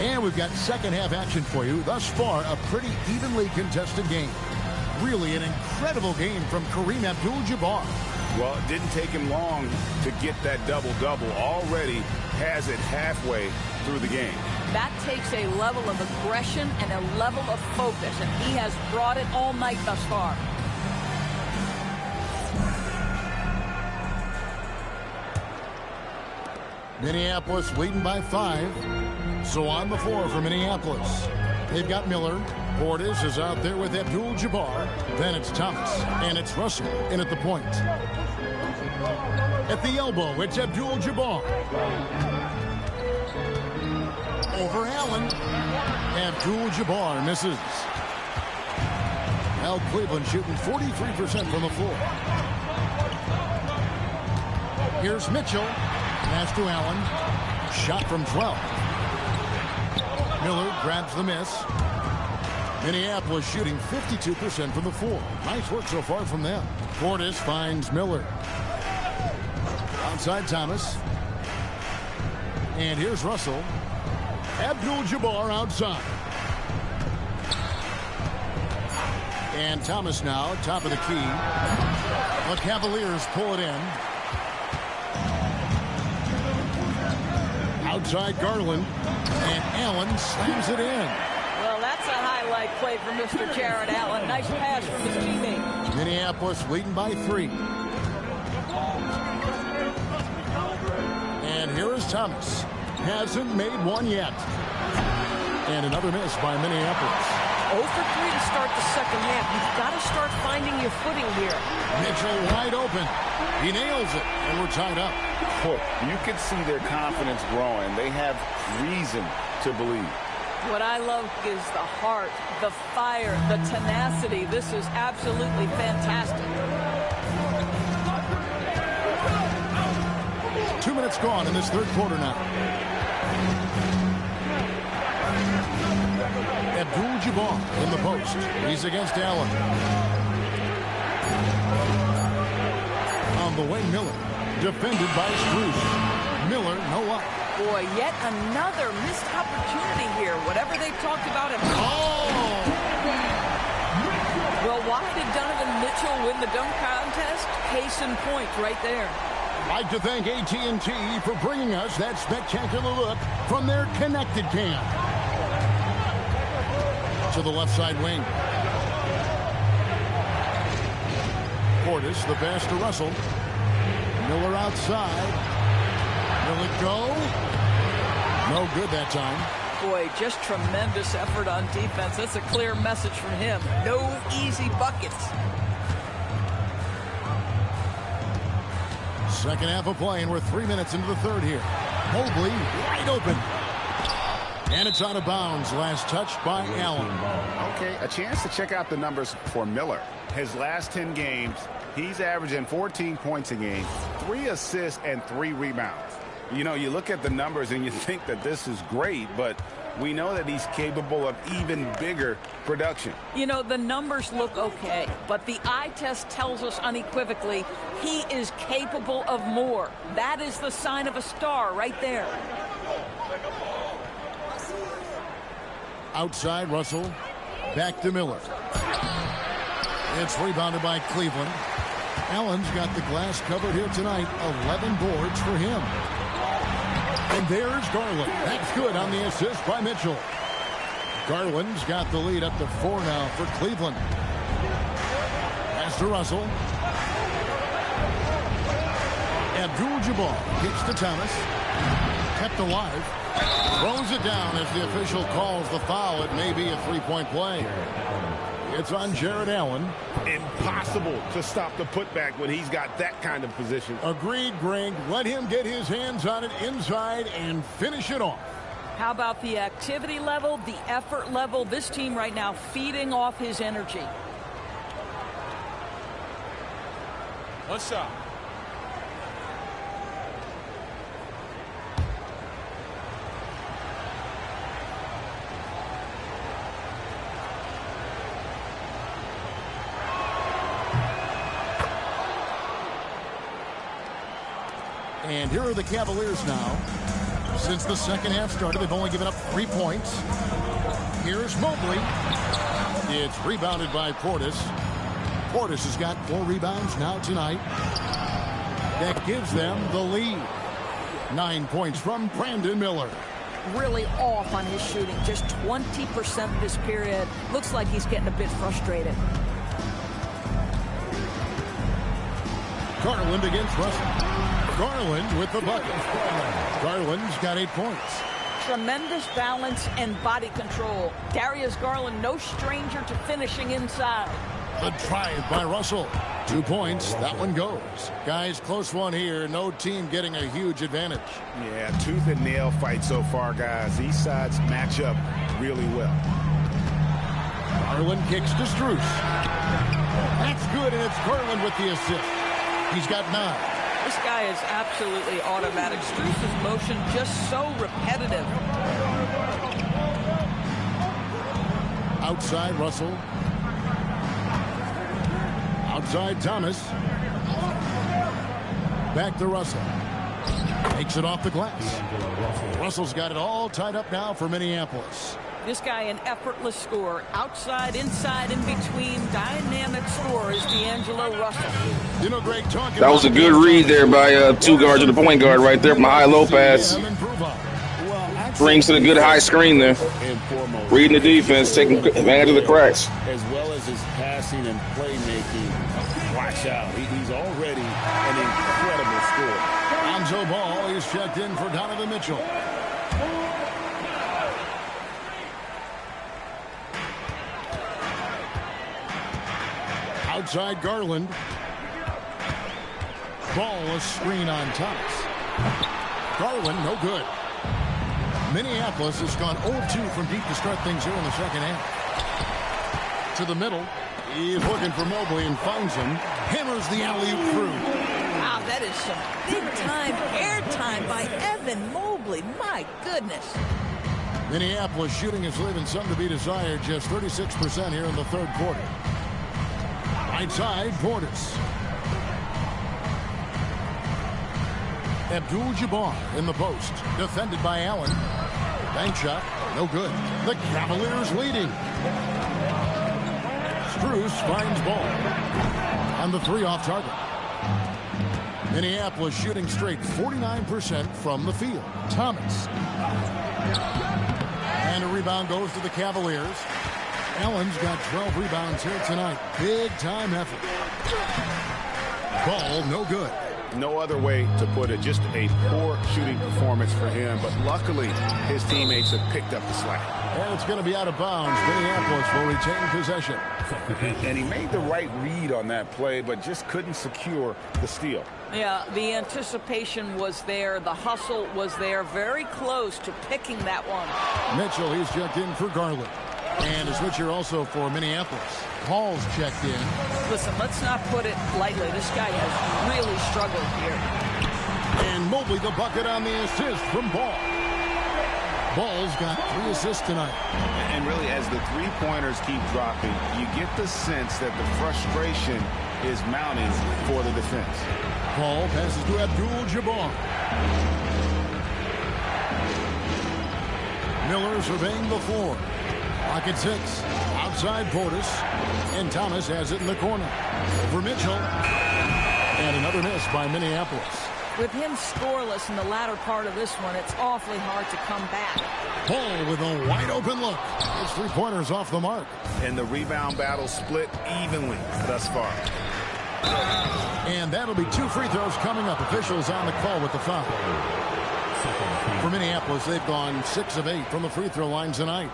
Speaker 1: And we've got second half action for you. Thus far, a pretty evenly contested game. Really an incredible game from Kareem Abdul Jabbar.
Speaker 2: Well, it didn't take him long to get that double-double. Already has it halfway through the game.
Speaker 3: That takes a level of aggression and a level of focus, and he has brought it all night thus far.
Speaker 1: Minneapolis leading by 5. So on the floor for Minneapolis. They've got Miller. Portis is out there with Abdul Jabbar. Then it's Thomas, and it's Russell in at the point. At the elbow, it's Abdul Jabbar. Over Allen. Abdul Jabbar misses. Now Cleveland shooting 43% from the floor. Here's Mitchell. Pass to Allen. Shot from 12. Miller grabs the miss. Minneapolis shooting 52% from the floor. Nice work so far from them. Portis finds Miller. Outside Thomas. And here's Russell. Abdul Jabbar outside. And Thomas now, top of the key. The Cavaliers pull it in. Outside Garland. And Allen slams it in.
Speaker 3: Well, that's a highlight play from Mr. Jared Allen. Nice pass from his teammate.
Speaker 1: Minneapolis leading by 3. And here is Thomas. Hasn't made one yet. And another miss by Minneapolis.
Speaker 3: 0 for 3 to start the second half. You've got to start finding your footing here.
Speaker 1: Mitchell wide open. He nails it. And we're tied up.
Speaker 2: You can see their confidence growing. They have reason to believe.
Speaker 3: What I love is the heart, the fire, the tenacity. This is absolutely fantastic.
Speaker 1: 2 minutes gone in this third quarter now. Abdul Jabbar in the post. He's against Allen. On the wing, Miller. Defended by Strus. Miller, no up.
Speaker 3: Boy, yet another missed opportunity here. Whatever they talked about him.
Speaker 1: Oh!
Speaker 3: Well, why did Donovan Mitchell win the dunk contest? Case in point right there.
Speaker 1: I'd like to thank AT&T for bringing us that spectacular look from their connected cam. To the left side wing. Portis, the pass to Russell. Miller outside. Will it go? No good that time.
Speaker 3: Boy, just tremendous effort on defense. That's a clear message from him. No easy buckets.
Speaker 1: Second half of play, and we're 3 minutes into the third here. Mobley wide open. And it's out of bounds. Last touch by Allen.
Speaker 2: Okay, a chance to check out the numbers for Miller. His last 10 games, he's averaging 14 points a game, 3 assists, and 3 rebounds. You know, you look at the numbers and you think that this is great, but we know that he's capable of even bigger production.
Speaker 3: You know, the numbers look okay, but the eye test tells us unequivocally he is capable of more. That is the sign of a star right there.
Speaker 1: Outside Russell. Back to Miller. It's rebounded by Cleveland. Allen's got the glass covered here tonight. 11 boards for him. And there's Garland. That's good on the assist by Mitchell. Garland's got the lead up to 4 now for Cleveland. Pass to Russell. Abdul Jabbar kicks to Thomas. kept alive. Throws it down as the official calls the foul. It may be a three-point play. It's on Jared Allen.
Speaker 2: Impossible to stop the putback when he's got that kind of position.
Speaker 1: Agreed, Greg. Let him get his hands on it inside and finish it off.
Speaker 3: How about the activity level, the effort level? This team right now feeding off his energy.
Speaker 10: One shot.
Speaker 1: And here are the Cavaliers now. Since the second half started, they've only given up 3 points. Here's Mobley. It's rebounded by Portis. Portis has got 4 rebounds now tonight. That gives them the lead. 9 points from Brandon Miller.
Speaker 3: Really off on his shooting. Just 20% this period. Looks like he's getting a bit frustrated.
Speaker 1: Garland against Russell. Garland with the bucket. Garland's got 8 points.
Speaker 3: Tremendous balance and body control. Darius Garland, no stranger to finishing inside.
Speaker 1: The drive by Russell. 2 points. That one goes. Guys, close one here. No team getting a huge advantage.
Speaker 2: Yeah, tooth and nail fight so far, guys. These sides match up really well.
Speaker 1: Garland kicks to Strus. That's good, and it's Garland with the assist. He's got 9.
Speaker 3: This guy is absolutely automatic. Strus's motion just so repetitive.
Speaker 1: Outside Russell. Outside Thomas. Back to Russell. Takes it off the glass. Russell's got it all tied up now for Minneapolis.
Speaker 3: This guy an effortless scorer. Outside, inside, in between. Dynamic scorer is D'Angelo Russell.
Speaker 1: You know, Greg, talking
Speaker 6: That was a good read there by 2 guards and the point guard right there from a high-low pass. Brings to the good high screen there. Reading the defense, taking advantage of the cracks.
Speaker 2: As well as his passing and playmaking. Watch out. He's already an incredible scorer.
Speaker 1: Lonzo Ball is checked in for Donovan Mitchell. Outside Garland. Ball a screen on Thomas. Garland no good. Minneapolis has gone 0-2 from deep to start things here in the second half. To the middle. He's looking for Mobley and finds him. Hammers the alley-oop through.
Speaker 3: Wow, that is some big-time airtime by Evan Mobley. My goodness.
Speaker 1: Minneapolis shooting is leaving some to be desired. Just 36% here in the third quarter. Right side, Portis. Abdul Jabbar in the post. Defended by Allen. Bank shot. No good. The Cavaliers leading. Strus finds Ball. On the 3 off target. Minneapolis shooting straight 49% from the field. Thomas. And a rebound goes to the Cavaliers. Allen's got 12 rebounds here tonight. Big time effort. Ball no good.
Speaker 2: No other way to put it. Just a poor shooting performance for him. But luckily, his teammates have picked up the slack.
Speaker 1: And it's going to be out of bounds. Minneapolis will retain possession.
Speaker 2: And he made the right read on that play, but just couldn't secure the steal.
Speaker 3: Yeah, the anticipation was there. The hustle was there. Very close to picking that one.
Speaker 1: Mitchell, he's checked in for Garland. And a switcher also for Minneapolis. Paul's checked in.
Speaker 3: Listen, let's not put it lightly. This guy has really struggled here.
Speaker 1: And Mobley the bucket on the assist from Ball. Ball's got 3 assists tonight.
Speaker 2: And really, as the three-pointers keep dropping, you get the sense that the frustration is mounting for the defense.
Speaker 1: Paul passes to Abdul Jabbar. Miller surveying the floor. Clock at 6. Outside Portis. And Thomas has it in the corner. Over Mitchell. And another miss by Minneapolis.
Speaker 3: With him scoreless in the latter part of this one, it's awfully hard to come back.
Speaker 1: Ball with a wide open look. His 3-pointers off the mark.
Speaker 2: And the rebound battle split evenly thus far.
Speaker 1: And that'll be 2 free throws coming up. Officials on the call with the foul. For Minneapolis, they've gone 6 of 8 from the free throw line tonight.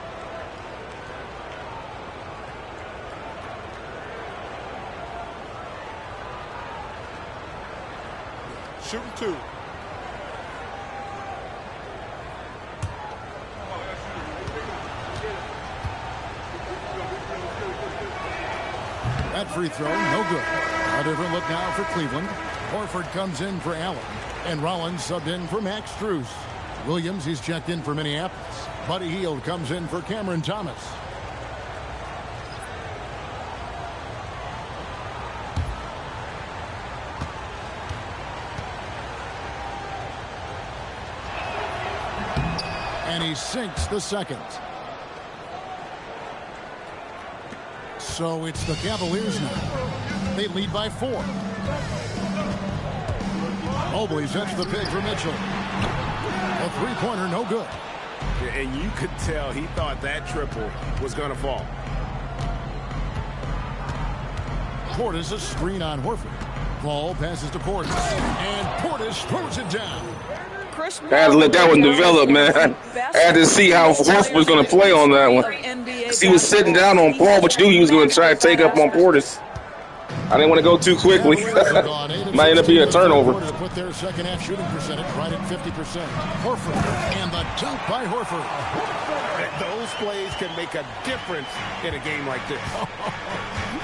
Speaker 10: Shooting 2.
Speaker 1: That free throw, no good. A different look now for Cleveland. Horford comes in for Allen, and Rollins subbed in for Max Strus. Williams, he's checked in for Minneapolis. Buddy Hield comes in for Cameron Thomas. And he sinks the second. So it's the Cavaliers now. They lead by 4. Mobley sets the pick for Mitchell. A three-pointer, no good.
Speaker 2: And you could tell he thought that triple was going to fall.
Speaker 1: Portis, a screen on Horford. Ball passes to Portis. And Portis throws it down.
Speaker 6: I had to let that one develop, man. I had to see how Horford was going to play on that one. He was sitting down on Paul, but you knew he was going to try to take up on Portis. I didn't want to go too quickly. Might end up being a turnover.
Speaker 1: To put their second half shooting percentage right at 50%. Horford and the dunk by Horford.
Speaker 2: Those plays can make a difference in a game like this.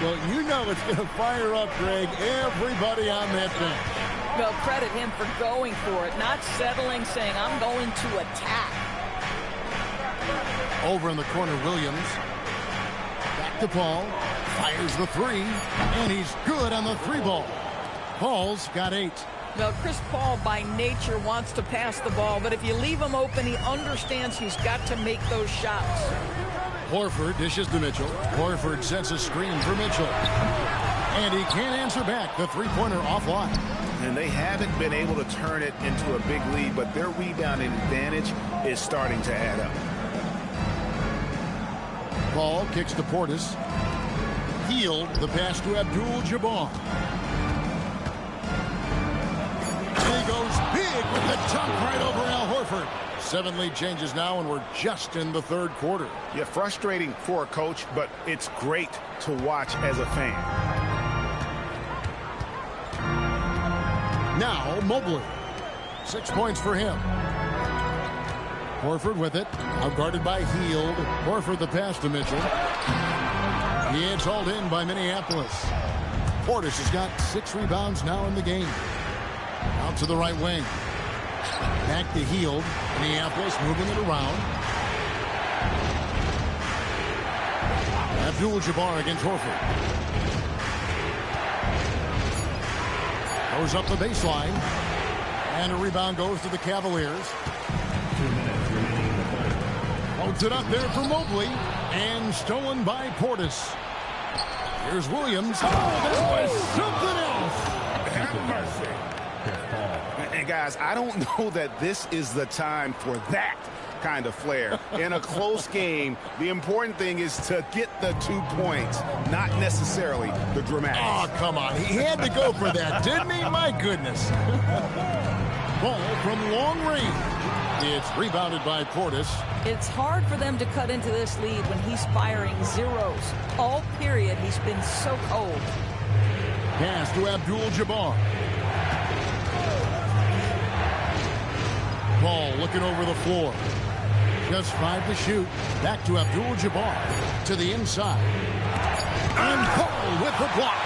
Speaker 1: Well, you know it's going to fire up, Greg, everybody on that bench.
Speaker 3: Well, credit him for going for it, not settling, saying, I'm going to attack.
Speaker 1: Over in the corner, Williams. Back to Paul. Fires the 3. And he's good on the 3-ball. Paul's got 8.
Speaker 3: Well, Chris Paul, by nature, wants to pass the ball, but if you leave him open, he understands he's got to make those shots.
Speaker 1: Horford dishes to Mitchell. Horford sets a screen for Mitchell. And he can't answer back. The three-pointer offline.
Speaker 2: And they haven't been able to turn it into a big lead, but their rebounding advantage is starting to add up.
Speaker 1: Ball kicks to Portis. Hield the pass to Abdul Jabbar. And he goes big with the dunk right over Al Horford. 7 lead changes now, and we're just in the third quarter.
Speaker 2: Yeah, frustrating for a coach, but it's great to watch as a fan.
Speaker 1: Now Mobley. 6 points for him. Horford with it. Now guarded by Hield. Horford the pass to Mitchell. He is hauled in by Minneapolis. Portis has got 6 rebounds now in the game. Out to the right wing. Back to Hield. Minneapolis moving it around. Abdul Jabbar against Horford. Goes up the baseline. And a rebound goes to the Cavaliers. Holds it up there for Mobley. And stolen by Portis. Here's Williams. Oh, that was something else.
Speaker 2: Have mercy. And guys, I don't know that this is the time for that kind of flair. In a close game, the important thing is to get the 2 points, not necessarily the dramatics.
Speaker 1: Oh, come on. He had to go for that, didn't he? My goodness. Ball from long range. It's rebounded by Portis.
Speaker 3: It's hard for them to cut into this lead when he's firing zeros. All period, he's been so cold.
Speaker 1: Pass to Abdul Jabbar. Ball looking over the floor. Just 5 to shoot. Back to Abdul Jabbar. To the inside. And Paul with the block.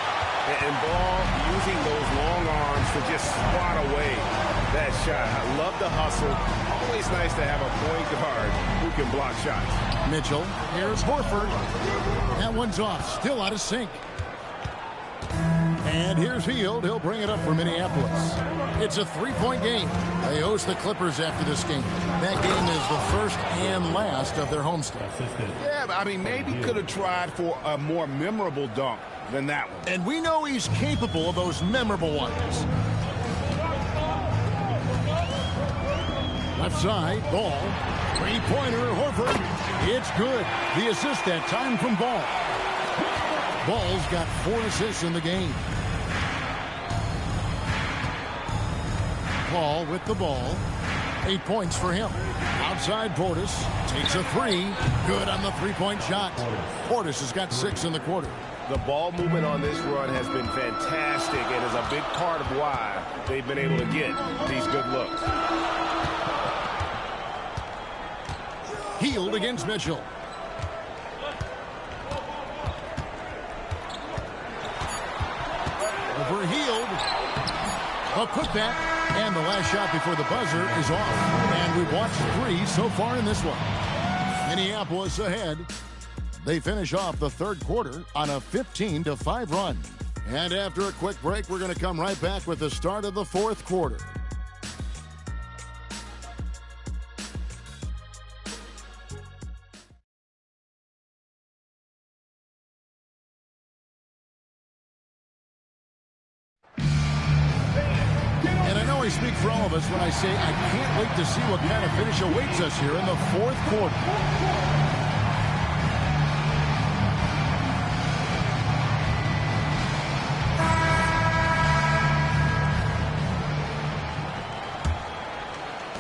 Speaker 2: And Ball using those long arms to just swat away that shot. I love the hustle. Always nice to have a point guard who can block shots.
Speaker 1: Mitchell. Here's Horford. That one's off. Still out of sync. And here's Hield. He'll bring it up for Minneapolis. It's a 3-point game. They host the Clippers after this game. That game is the first and last of their homestand.
Speaker 2: Yeah, I mean, maybe could have tried for a more memorable dunk than that one.
Speaker 1: And we know he's capable of those memorable ones. Left side, Ball. 3-pointer, Horford. It's good. The assist that time from Ball. Ball's got 4 assists in the game. Ball with the ball. 8 points for him. Outside Portis takes a three. Good on the three-point shot. Portis has got 6 in the quarter.
Speaker 4: The ball movement on this run has been fantastic and is a big part of why they've been able to get these good looks.
Speaker 1: Hield against Mitchell. Over Hield. A putback. And the last shot before the buzzer is off. And we've watched 3 so far in this one. Minneapolis ahead. They finish off the third quarter on a 15-5 run. And after a quick break, we're going to come right back with the start of the fourth quarter. And I know I speak for all of us when I say I can't wait to see what kind of finish awaits us here in the fourth quarter.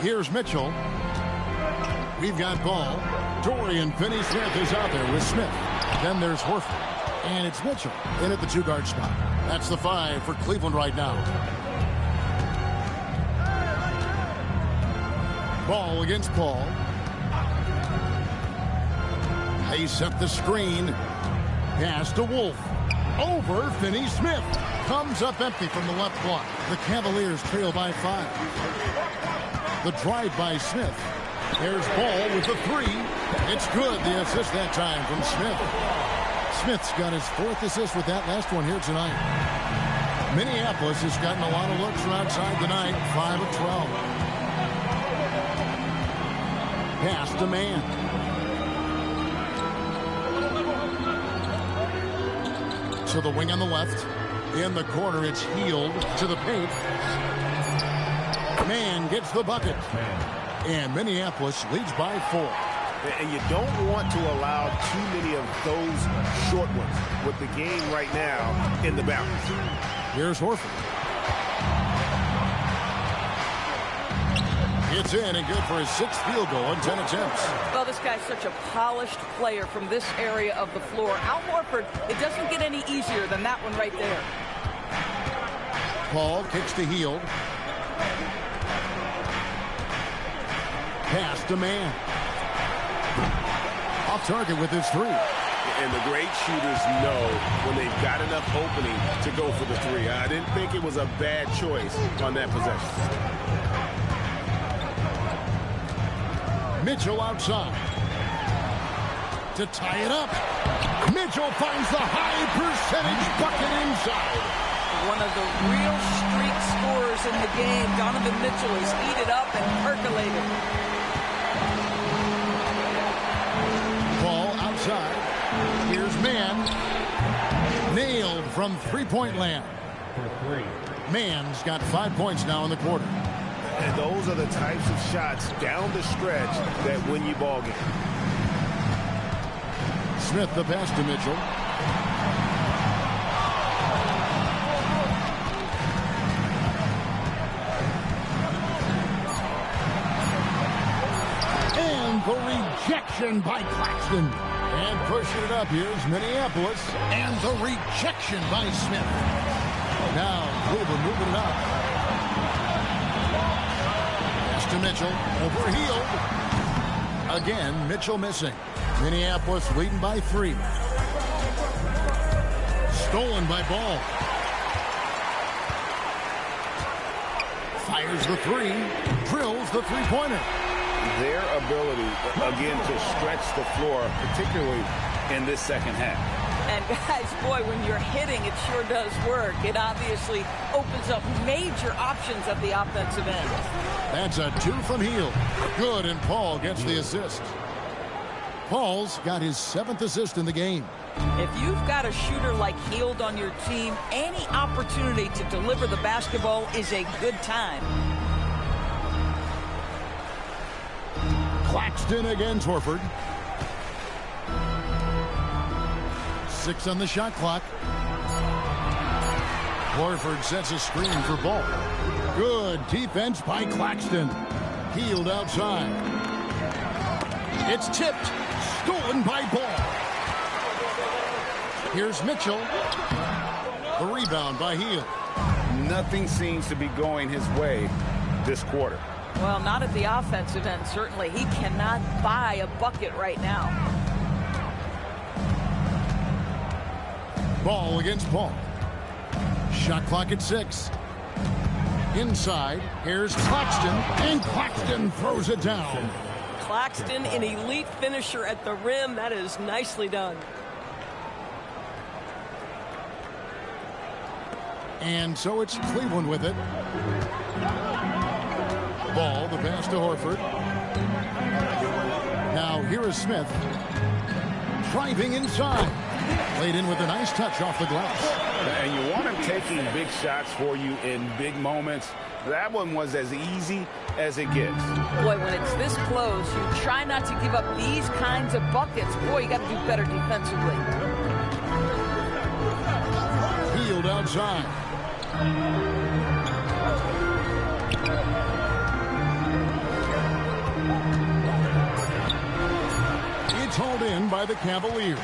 Speaker 1: Here's Mitchell. We've got ball. Dorian Finney-Smith is out there with Smith. Then there's Horford. And it's Mitchell in at the 2-guard spot. That's the 5 for Cleveland right now. Ball against Paul. They set the screen. Pass to Wolf. Over Finney-Smith. Comes up empty from the left block. The Cavaliers trail by 5. The drive by Smith. There's Ball with the 3. It's good. The assist that time from Smith. Smith's got his 4th assist with that last one here tonight. Minneapolis has gotten a lot of looks from outside tonight. 5 of 12. Pass to Man. To the wing on the left. In the corner, it's Hield to the paint. Man gets the bucket. And Minneapolis leads by 4.
Speaker 4: And you don't want to allow too many of those short ones with the game right now in the balance.
Speaker 1: Here's Horford. It's in and good for his 6th field goal in 10 attempts.
Speaker 3: Well, this guy's such a polished player from this area of the floor. Al Horford, it doesn't get any easier than that one right there.
Speaker 1: Paul kicks to Hield. Pass to Man. Off target with his 3.
Speaker 4: And the great shooters know when they've got enough opening to go for the 3. I didn't think it was a bad choice on that possession.
Speaker 1: Mitchell outside. To tie it up. Mitchell finds the high percentage bucket inside.
Speaker 3: One of the real streak scorers in the game. Donovan Mitchell is heated up and percolated.
Speaker 1: Ball outside. Here's Man. Nailed from three-point land. Man's got 5 points now in the quarter.
Speaker 4: And those are the types of shots down the stretch that win you ball game.
Speaker 1: Smith the pass to Mitchell. And the rejection by Claxton. And pushing it up, here's Minneapolis. And the rejection by Smith. Now Cleveland moving it up. Pass to Mitchell. Over Hield. Again, Mitchell missing. Minneapolis leading by 3. Stolen by Ball. Fires the 3. Drills the three-pointer.
Speaker 4: Their ability, again, to stretch the floor, particularly in this second half.
Speaker 3: And guys, boy, when you're hitting, it sure does work. It obviously opens up major options at the offensive end.
Speaker 1: That's a 2 from Hield. Good, and Paul gets the assist. Paul's got his 7th assist in the game.
Speaker 3: If you've got a shooter like Hield on your team, any opportunity to deliver the basketball is a good time.
Speaker 1: Claxton against Horford. 6 on the shot clock. Horford sets a screen for Ball. Good defense by Claxton. Healed outside. It's tipped. Stolen by Ball. Here's Mitchell. The rebound by Hield.
Speaker 2: Nothing seems to be going his way this quarter.
Speaker 3: Well, not at the offensive end, certainly. He cannot buy a bucket right now.
Speaker 1: Ball against Ball. Shot clock at 6. Inside, here's Claxton, and Claxton throws it down.
Speaker 11: Claxton, an elite finisher at the rim. That is nicely done.
Speaker 1: And so it's Cleveland with it. Ball, the pass to Horford. Now here is Smith. Driving inside. Laid in with a nice touch off the glass.
Speaker 2: And you want him taking big shots for you in big moments. That one was as easy as it gets.
Speaker 3: Boy, when it's this close, you try not to give up these kinds of buckets. Boy, you got to do better defensively.
Speaker 1: Hield outside. It's hauled in by the Cavaliers.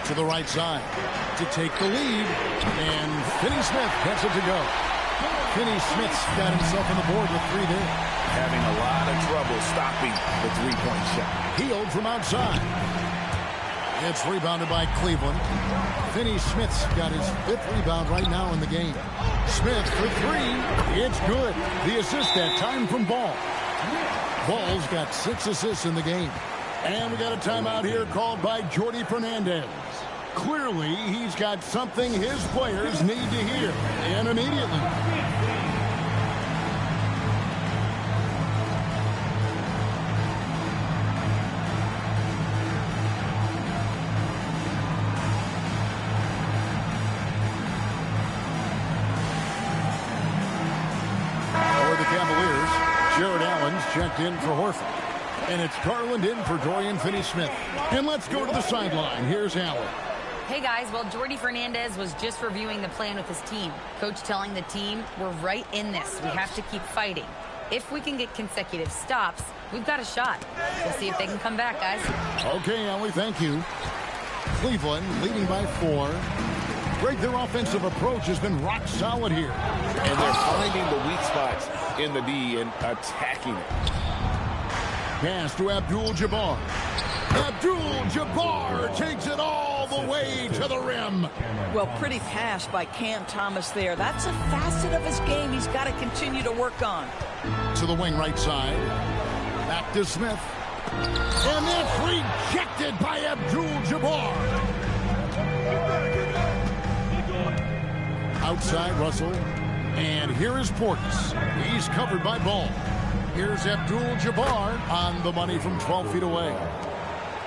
Speaker 1: To the right side to take the lead, and Finney Smith gets it to go. Finney Smith's got himself on the board with 3 there.
Speaker 2: Having a lot of trouble stopping the three-point shot.
Speaker 1: Healed from outside. It's rebounded by Cleveland. Finney Smith's got his 5th rebound right now in the game. Smith for 3. It's good. The assist that time from Ball. Ball's got 6 assists in the game. And we got a timeout here called by Jordi Fernandez. Clearly, he's got something his players need to hear, and immediately. For the Cavaliers, Jared Allen's checked in for Horford. And it's Garland in for Dorian Finney-Smith. And let's go to the sideline. Here's Allen.
Speaker 7: Hey guys, well, Jordi Fernandez was just reviewing the plan with his team. Coach telling the team, we're right in this. We have to keep fighting. If we can get consecutive stops, we've got a shot. We'll see if they can come back, guys.
Speaker 1: Okay, Allie, thank you. Cleveland leading by 4. Greg, their offensive approach has been rock solid here.
Speaker 2: And they're finding the weak spots in the D and attacking it.
Speaker 1: Pass to Abdul Jabbar. Abdul Jabbar takes it all the way to the rim.
Speaker 3: Well, pretty pass by Cam Thomas there. That's a facet of his game he's got to continue to work on.
Speaker 1: To the wing right side. Back to Smith. And that's rejected by Abdul Jabbar. Outside Russell. And here is Portis. He's covered by Ball. Here's Abdul Jabbar on the money from 12 feet away.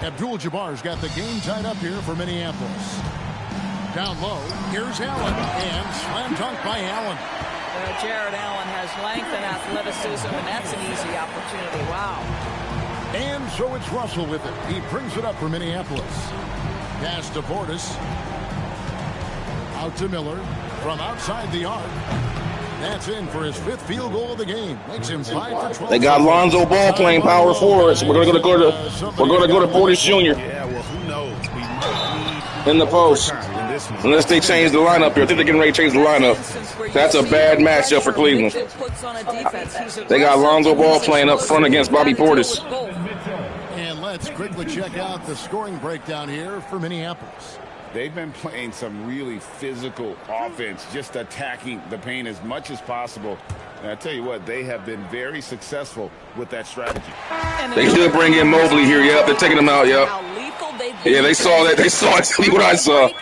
Speaker 1: Abdul Jabbar's got the game tied up here for Minneapolis. Down low, here's Allen, and slam dunk by Allen.
Speaker 3: Jared Allen has length and athleticism, and that's an easy opportunity. Wow.
Speaker 1: And so it's Russell with it. He brings it up for Minneapolis. Pass to Portis. Out to Miller from outside the arc. That's in for his 5th field goal of the game. Makes him 5 for 12.
Speaker 6: They got Lonzo Ball playing power forward, so we're going to go to Portis Jr.
Speaker 2: Yeah, well, who knows? We might
Speaker 6: in the post. Unless they change the lineup here. I think they're getting ready to change the lineup. That's a bad matchup for Cleveland. They got Lonzo Ball playing up front against Bobby Portis.
Speaker 1: And let's quickly check out the scoring breakdown here for Minneapolis.
Speaker 2: They've been playing some really physical offense, just attacking the paint as much as possible. And I tell you what, they have been very successful with that strategy.
Speaker 6: They should bring in Mobley here. Yep, they're taking him out. Yep. Yeah, they saw that. They saw exactly what I saw. You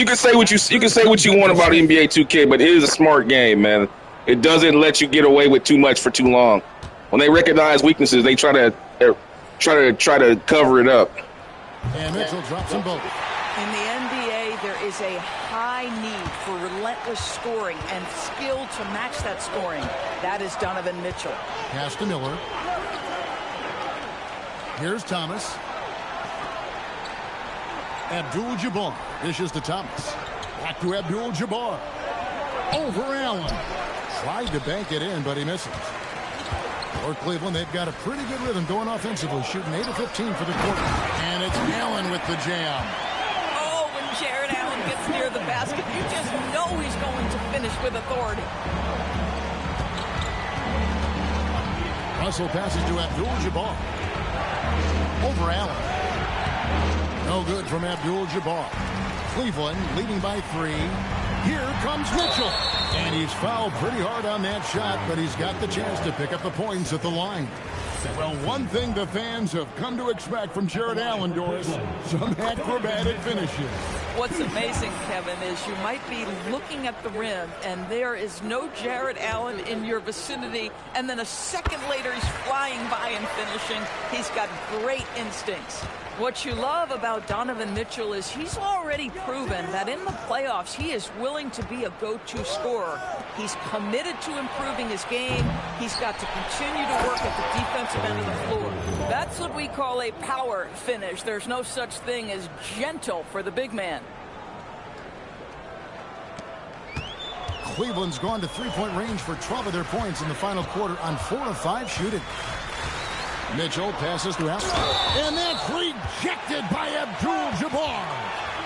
Speaker 6: can say what you want about NBA 2K, but it is a smart game, man. It doesn't let you get away with too much for too long. When they recognize weaknesses, they try to cover it up.
Speaker 1: And Mitchell drops them both.
Speaker 3: In the NBA, there is a high need for relentless scoring and skill to match that scoring. That is Donovan Mitchell.
Speaker 1: Pass to Miller. Here's Thomas. Abdul Jabbar dishes to Thomas. Back to Abdul Jabbar. Over Allen. Tried to bank it in, but he misses. For Cleveland, they've got a pretty good rhythm going offensively, shooting 8 of 15 for the quarter. And it's Allen with the jam.
Speaker 3: Oh, when Jared Allen gets near the basket, you just know he's going to finish with authority.
Speaker 1: Russell passes to Abdul Jabbar. Over Allen. No good from Abdul Jabbar. Cleveland leading by 3. Here comes Mitchell. And he's fouled pretty hard on that shot, but he's got the chance to pick up the points at the line. Well, one thing the fans have come to expect from Jared Allen, Doris, some acrobatic finishes.
Speaker 3: What's amazing, Kevin, is you might be looking at the rim, and there is no Jared Allen in your vicinity, and then a second later he's flying by and finishing. He's got great instincts. What you love about Donovan Mitchell is he's already proven that in the playoffs he is willing to be a go-to scorer. He's committed to improving his game. He's got to continue to work at the defensive end of the floor. That's what we call a power finish. There's no such thing as gentle for the big man.
Speaker 1: Cleveland's gone to three-point range for 12 of their points in the final quarter on 4 of 5 shooting. Mitchell passes to Allen. And that's rejected by Abdul Jabbar.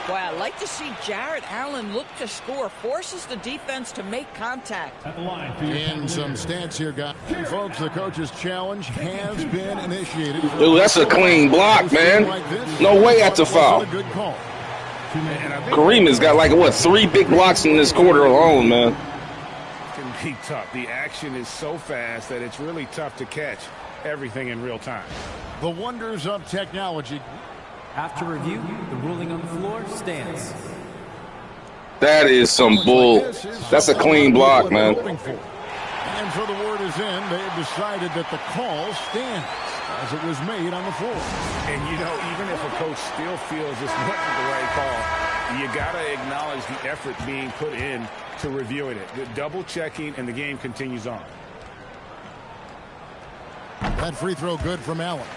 Speaker 3: Boy, I like to see Jared Allen look to score, forces the defense to make contact.
Speaker 1: And some stats here, guys. And folks, the coach's challenge has been initiated.
Speaker 6: Dude, that's a clean block, man. No way that's a foul.
Speaker 1: Good call.
Speaker 6: Kareem has got, like, what, 3 big blocks in this quarter alone, man.
Speaker 2: It can be tough. The action is so fast that it's really tough to catch everything in real time.
Speaker 1: The wonders of technology.
Speaker 12: After review, the ruling on the floor stands.
Speaker 6: That is some bull. That's a clean block, man.
Speaker 1: And so the word is in. They have decided that the call stands as it was made on the floor.
Speaker 2: And, you know, even if a coach still feels this wasn't the right call, you got to acknowledge the effort being put in to reviewing it. The double checking, and the game continues on.
Speaker 1: That free throw good from Allen.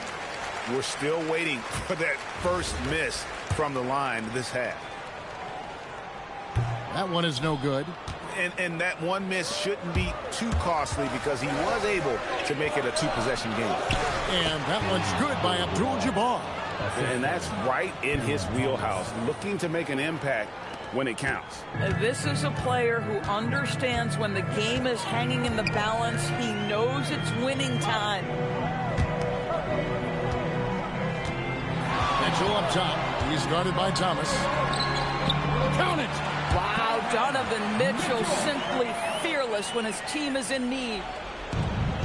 Speaker 2: We're still waiting for that first miss from the line this half.
Speaker 1: That one is no good.
Speaker 2: And that one miss shouldn't be too costly because he was able to make it a 2-possession game.
Speaker 1: And that one's good by Abdul Jabbar.
Speaker 2: And that's right in his wheelhouse, looking to make an impact when it counts.
Speaker 3: This is a player who understands when the game is hanging in the balance. He knows it's winning time.
Speaker 1: Mitchell up top. He's guarded by Thomas. Count it!
Speaker 3: Wow, Donovan Mitchell simply fearless when his team is in need.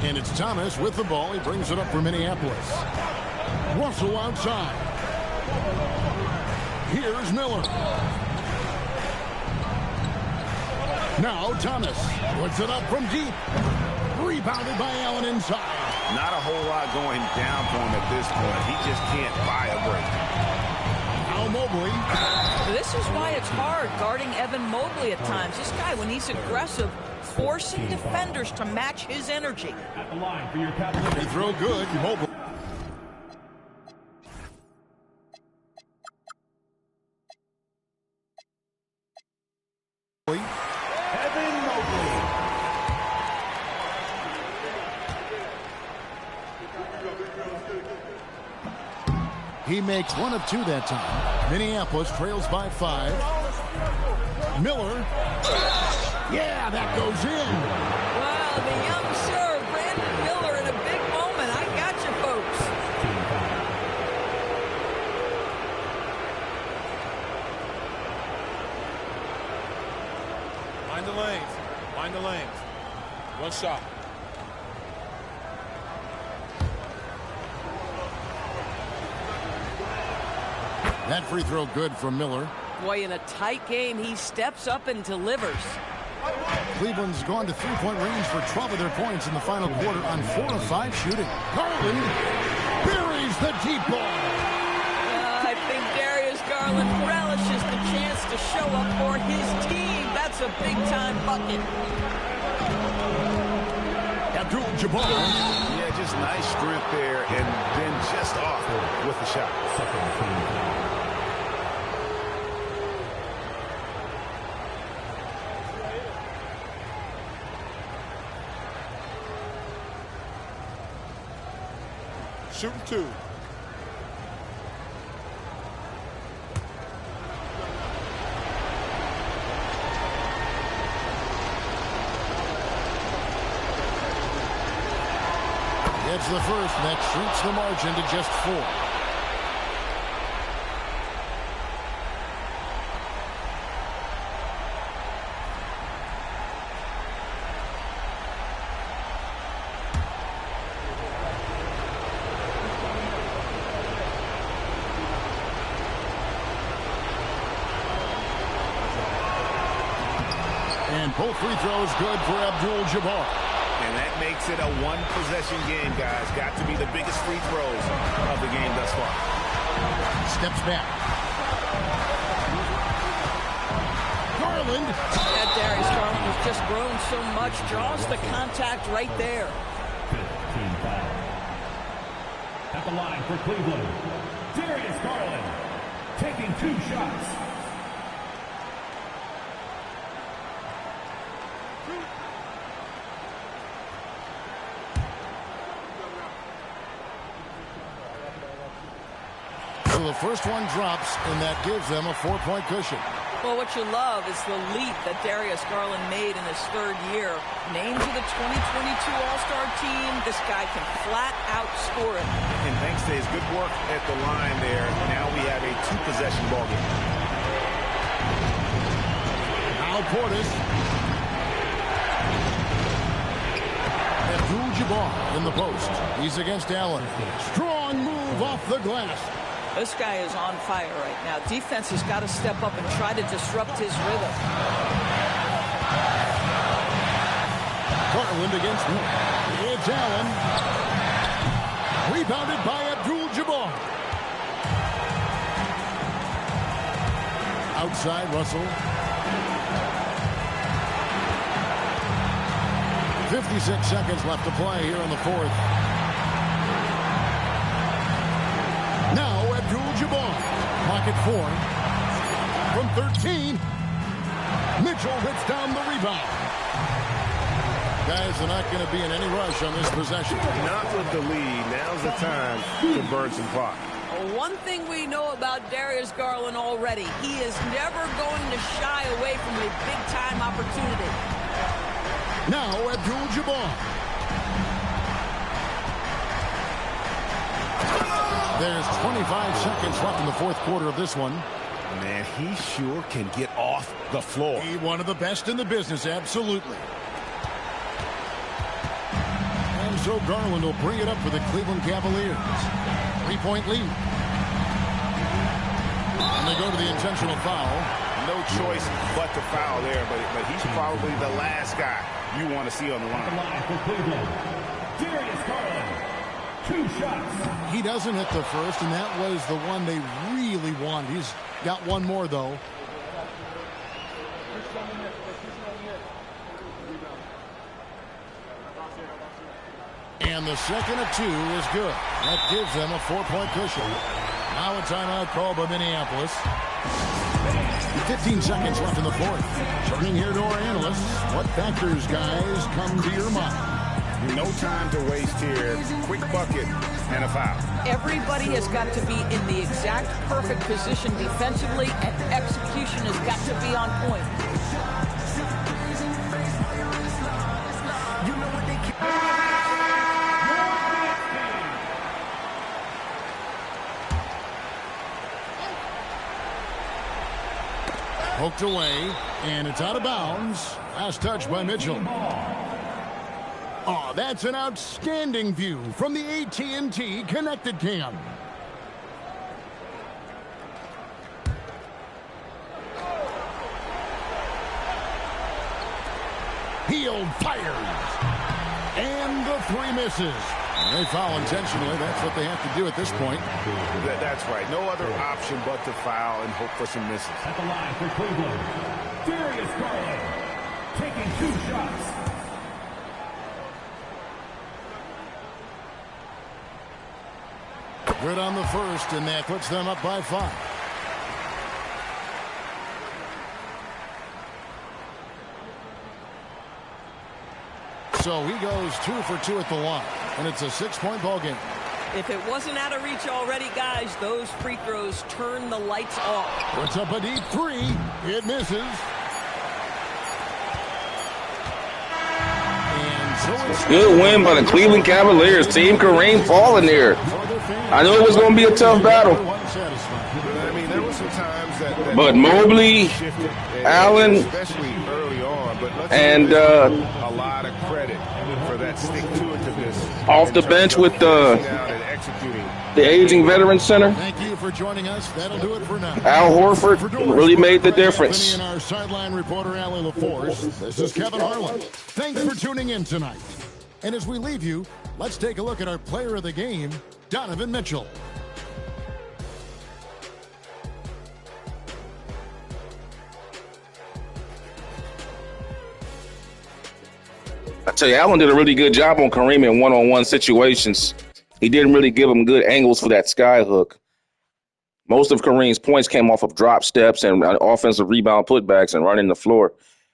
Speaker 1: And it's Thomas with the ball. He brings it up for Minneapolis. Russell outside. Here's Miller. Now Thomas puts it up from deep. Rebounded by Allen inside.
Speaker 2: Not a whole lot going down for him at this point. He just can't buy a break.
Speaker 1: Now Mobley.
Speaker 3: This is why it's hard guarding Evan Mobley at times. This guy, when he's aggressive, forcing defenders to match his energy.
Speaker 12: At the line for your Cavaliers.
Speaker 1: Free throw good. Mobley.
Speaker 12: Evan Mobley.
Speaker 1: He makes 1 of 2 that time. Minneapolis trails by 5. Miller. Yeah, that goes in.
Speaker 3: Wow, the young serve, Brandon Miller in a big moment. I got you, folks.
Speaker 10: Mind the lanes. Mind the lanes. One shot.
Speaker 1: That free throw good from Miller.
Speaker 3: Boy, in a tight game, he steps up and delivers.
Speaker 1: Cleveland's gone to three-point range for 12 of their points in the final quarter on 4 of 5 shooting. Garland buries the deep ball.
Speaker 3: I think Darius Garland relishes the chance to show up for his team. That's a big-time bucket.
Speaker 1: Abdul Jabbar.
Speaker 2: Yeah, just nice strength there, and then just off with the shot.
Speaker 9: shooting 2.
Speaker 1: Gets the first, and that shrinks the margin to just 4. And both free throws good for Abdul Jabbar.
Speaker 2: And that makes it a one-possession game, guys. Got to be the biggest free throws of the game thus far.
Speaker 1: Steps back. Garland.
Speaker 3: Yeah, Darius Garland has just grown so much. Draws the contact right there.
Speaker 13: 15 foul. At the line for Cleveland, Darius Garland taking 2 shots.
Speaker 1: So the first one drops, and that gives them a 4-point cushion.
Speaker 3: Well, what you love is the leap that Darius Garland made in his 3rd year. Named to the 2022 All-Star team, this guy can flat out score it.
Speaker 2: And thanks to his good work at the line there, now we have a 2-possession ball game.
Speaker 1: Now Portis. Abdul Jabbar in the post. He's against Allen. Strong move off the glass.
Speaker 3: This guy is on fire right now. Defense has got to step up and try to disrupt his rhythm.
Speaker 1: Garland against him. It's Allen. Rebounded by Abdul Jabbar. Outside Russell. 56 seconds left to play here in the 4th. Now Abdul Jabbar. Pocket 4. From 13. Mitchell hits down the rebound. Guys are not going to be in any rush on this possession.
Speaker 4: Not with the lead. Now's the time to burn some clock.
Speaker 3: One thing we know about Darius Garland already, he is never going to shy away from a big-time opportunity.
Speaker 1: Now Abdul Jabbar. There's 25 seconds left in the 4th quarter of this one.
Speaker 2: Man, he sure can get off the floor.
Speaker 1: He one of the best in the business, absolutely. And so Garland will bring it up for the Cleveland Cavaliers. 3-point lead. And they go to the intentional foul.
Speaker 2: No choice but to foul there, but he's probably the last guy you want to see on the line.
Speaker 13: For Cleveland, Darius Garland, 2 shots.
Speaker 1: He doesn't hit the first, and that was the one they really want. He's got one more, though. And the second of 2 is good. That gives them a 4-point cushion. Now a timeout called by Minneapolis. 15 seconds left in the 4th. Turning here to our analysts. What factors, guys, come to your mind?
Speaker 2: No time to waste here. Quick bucket and a foul.
Speaker 3: Everybody has got to be in the exact perfect position defensively, and execution has got to be on point.
Speaker 1: Poked away, and it's out of bounds. Last touch by Mitchell. Oh, that's an outstanding view from the AT&T Connected Cam. Healed, fires, and the 3 misses. They foul intentionally. That's what they have to do at this point.
Speaker 2: That's right. No other option but to foul and hope for some misses.
Speaker 13: At the line for Cleveland, Darius Garland taking 2 shots.
Speaker 1: Good on the first, and that puts them up by 5. So he goes 2 for 2 at the line, and it's a 6-point ball game.
Speaker 11: If it wasn't out of reach already, guys, those free throws turn the lights off.
Speaker 1: Puts up a deep three. It misses.
Speaker 6: Good win by the Cleveland Cavaliers. Team Kareem falling there. I knew it was going to be a tough battle.
Speaker 4: I mean, there were some times that
Speaker 6: but Mobley, Allen,
Speaker 4: especially early on, but
Speaker 6: and
Speaker 4: a lot of credit for that stick-to-itiveness
Speaker 6: off the bench with the aging veteran center.
Speaker 1: Thank you for joining us. That'll do it for now.
Speaker 6: Al Horford really made the difference.
Speaker 1: And our sideline reporter, Allie LaForce. This is Kevin Harlan. Thanks for tuning in tonight. And as we leave you, let's take a look at our player of the game, Donovan Mitchell.
Speaker 6: I tell you, Allen did a really good job on Kareem in one-on-one situations. He didn't really give him good angles for that sky hook. Most of Kareem's points came off of drop steps and offensive rebound putbacks and running the floor.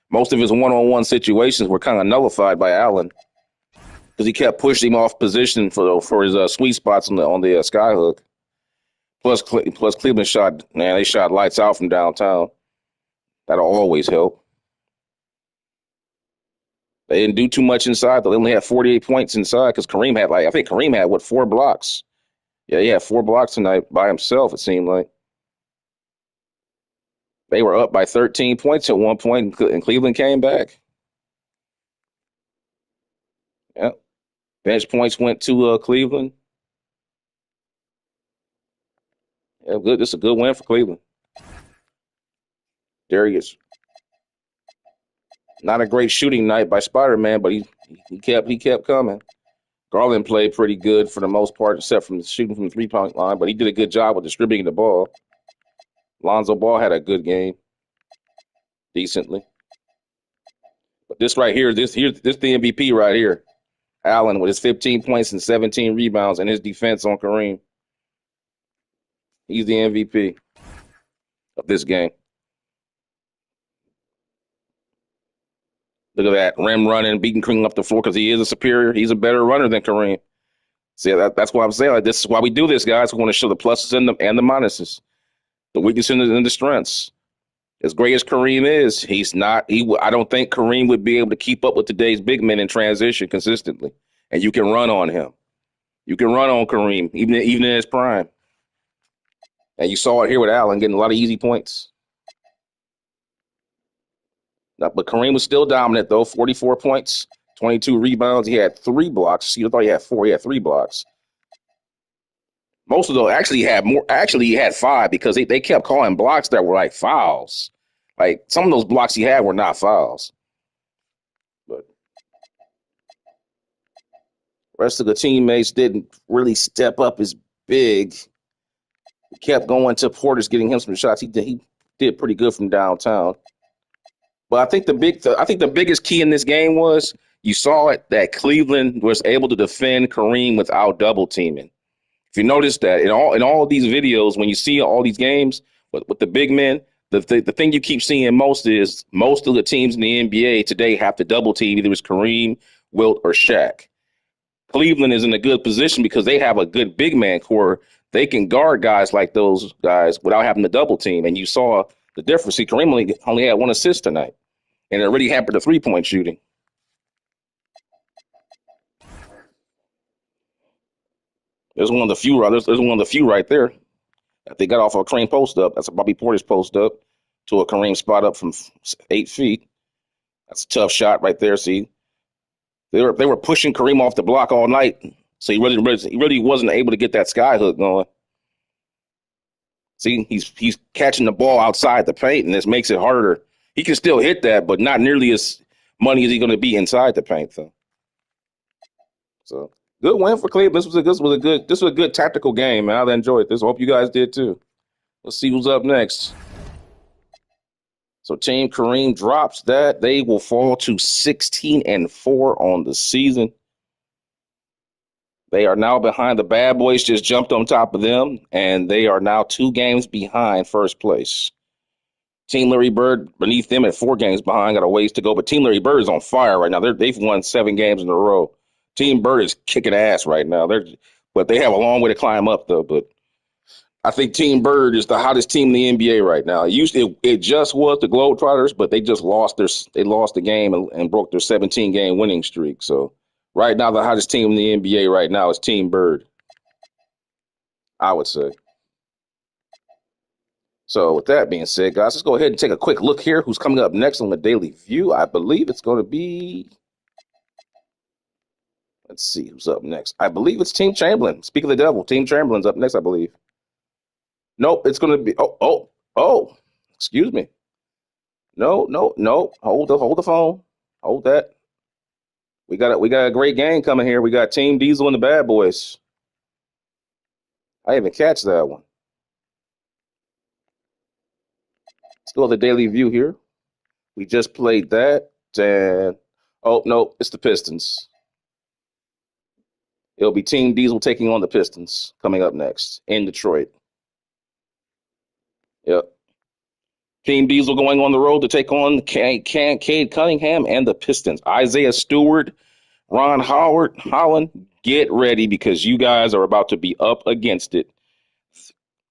Speaker 6: Most of his one-on-one situations were kind of nullified by Allen because he kept pushing him off position for his sweet spots on the sky hook. Plus Cleveland they shot lights out from downtown. That'll always help. They didn't do too much inside, though. They only had 48 points inside because Kareem had 4 blocks. Yeah, he had 4 blocks tonight by himself, it seemed like. They were up by 13 points at one point, and Cleveland came back. Yeah. Bench points went to Cleveland. Yeah, good. This is a good win for Cleveland. Darius. Not a great shooting night by Spider-Man, but he kept coming. Garland played pretty good for the most part, except from shooting from the three-point line, but he did a good job with distributing the ball. Lonzo Ball had a good game, decently. But this right here, this the MVP right here. Allen with his 15 points and 17 rebounds and his defense on Kareem. He's the MVP of this game. Look at that, rim running, beating Kareem up the floor because he is a superior. He's a better runner than Kareem. See, that's why I'm saying, like, this is why we do this, guys. We want to show the pluses and the minuses, the weaknesses and the strengths. As great as Kareem is, I don't think Kareem would be able to keep up with today's big men in transition consistently. And you can run on him. You can run on Kareem, even in his prime. And you saw it here with Allen getting a lot of easy points. But Kareem was still dominant, though. 44 points, 22 rebounds. He had 3 blocks. You thought he had 4. He had 3 blocks. Most of those actually had more. Actually, he had 5 because they kept calling blocks that were like fouls. Like some of those blocks he had were not fouls. But the rest of the teammates didn't really step up as big. He kept going to Porter's getting him some shots. He did pretty good from downtown. But I think the biggest key in this game was you saw it that Cleveland was able to defend Kareem without double teaming. If you notice that in all of these videos, when you see all these games with the big men, the thing you keep seeing most is most of the teams in the NBA today have to double team. Either it's Kareem, Wilt, or Shaq. Cleveland is in a good position because they have a good big man core. They can guard guys like those guys without having to double team. And you saw the difference. See, Kareem only had 1 assist tonight, and it really hampered the three-point shooting. There's one of the few right there that they got off a Kareem post up. That's a Bobby Portis post up to a Kareem spot up from 8 feet. That's a tough shot right there. See, they were pushing Kareem off the block all night, so he really wasn't able to get that sky hook going. See, he's catching the ball outside the paint, and this makes it harder. He can still hit that, but not nearly as money as he's going to be inside the paint, though. So good win for Cleveland. This was a good tactical game, man. I enjoyed this. I hope you guys did too. Let's see who's up next. So Team Kareem drops that. They will fall to 16-4 on the season. They are now behind. The Bad Boys just jumped on top of them, and they are now 2 games behind first place. Team Larry Bird beneath them at 4 games behind, got a ways to go. But Team Larry Bird is on fire right now. They've won 7 games in a row. Team Bird is kicking ass right now. But they have a long way to climb up, though. But I think Team Bird is the hottest team in the NBA right now. It just was the Globetrotters, but they just lost the game and broke their 17-game winning streak. So right now, the hottest team in the NBA right now is Team Bird, I would say. So with that being said, guys, let's go ahead and take a quick look here. Who's coming up next on the Daily View? I believe it's going to be... Let's see who's up next. I believe it's Team Chamberlain. Speak of the devil, Team Chamberlain's up next, I believe. Nope, it's going to be... Oh, excuse me. No. Hold the phone. Hold that. We got a great game coming here. We got Team Diesel and the Bad Boys. I didn't even catch that one. Let's go to the Daily View here. We just played that. And no, it's the Pistons. It'll be Team Diesel taking on the Pistons coming up next in Detroit. Yep. Team Diesel going on the road to take on Cade Cunningham and the Pistons. Isaiah Stewart, Ron Holland, get ready because you guys are about to be up against it.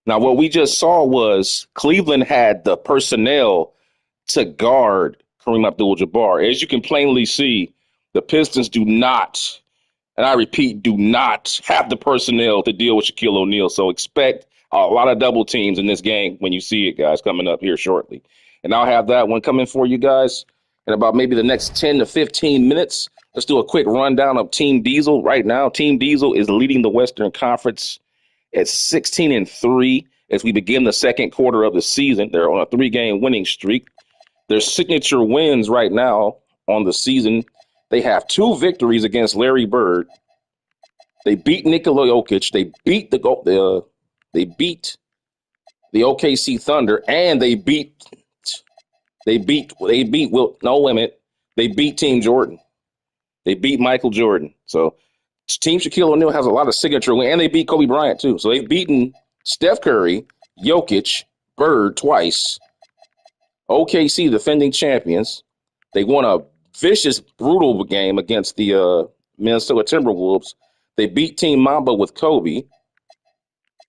Speaker 6: Now, what we just saw was Cleveland had the personnel to guard Kareem Abdul Jabbar. As you can plainly see, the Pistons do not, and I repeat, do not have the personnel to deal with Shaquille O'Neal. So expect a lot of double teams in this game when you see it, guys, coming up here shortly. And I'll have that one coming for you guys in about maybe the next 10 to 15 minutes. Let's do a quick rundown of Team Diesel right now. Team Diesel is leading the Western Conference at 16-3 as we begin the second quarter of the season. They're on a 3-game winning streak. Their signature wins right now on the season, they have 2 victories against Larry Bird. They beat Nikola Jokic. They beat the OKC Thunder, and they beat Team Jordan. They beat Michael Jordan. So Team Shaquille O'Neal has a lot of signature wins, and they beat Kobe Bryant too. So they've beaten Steph Curry, Jokic, Bird twice. OKC, defending champions. They won a vicious, brutal game against the Minnesota Timberwolves. They beat Team Mamba with Kobe.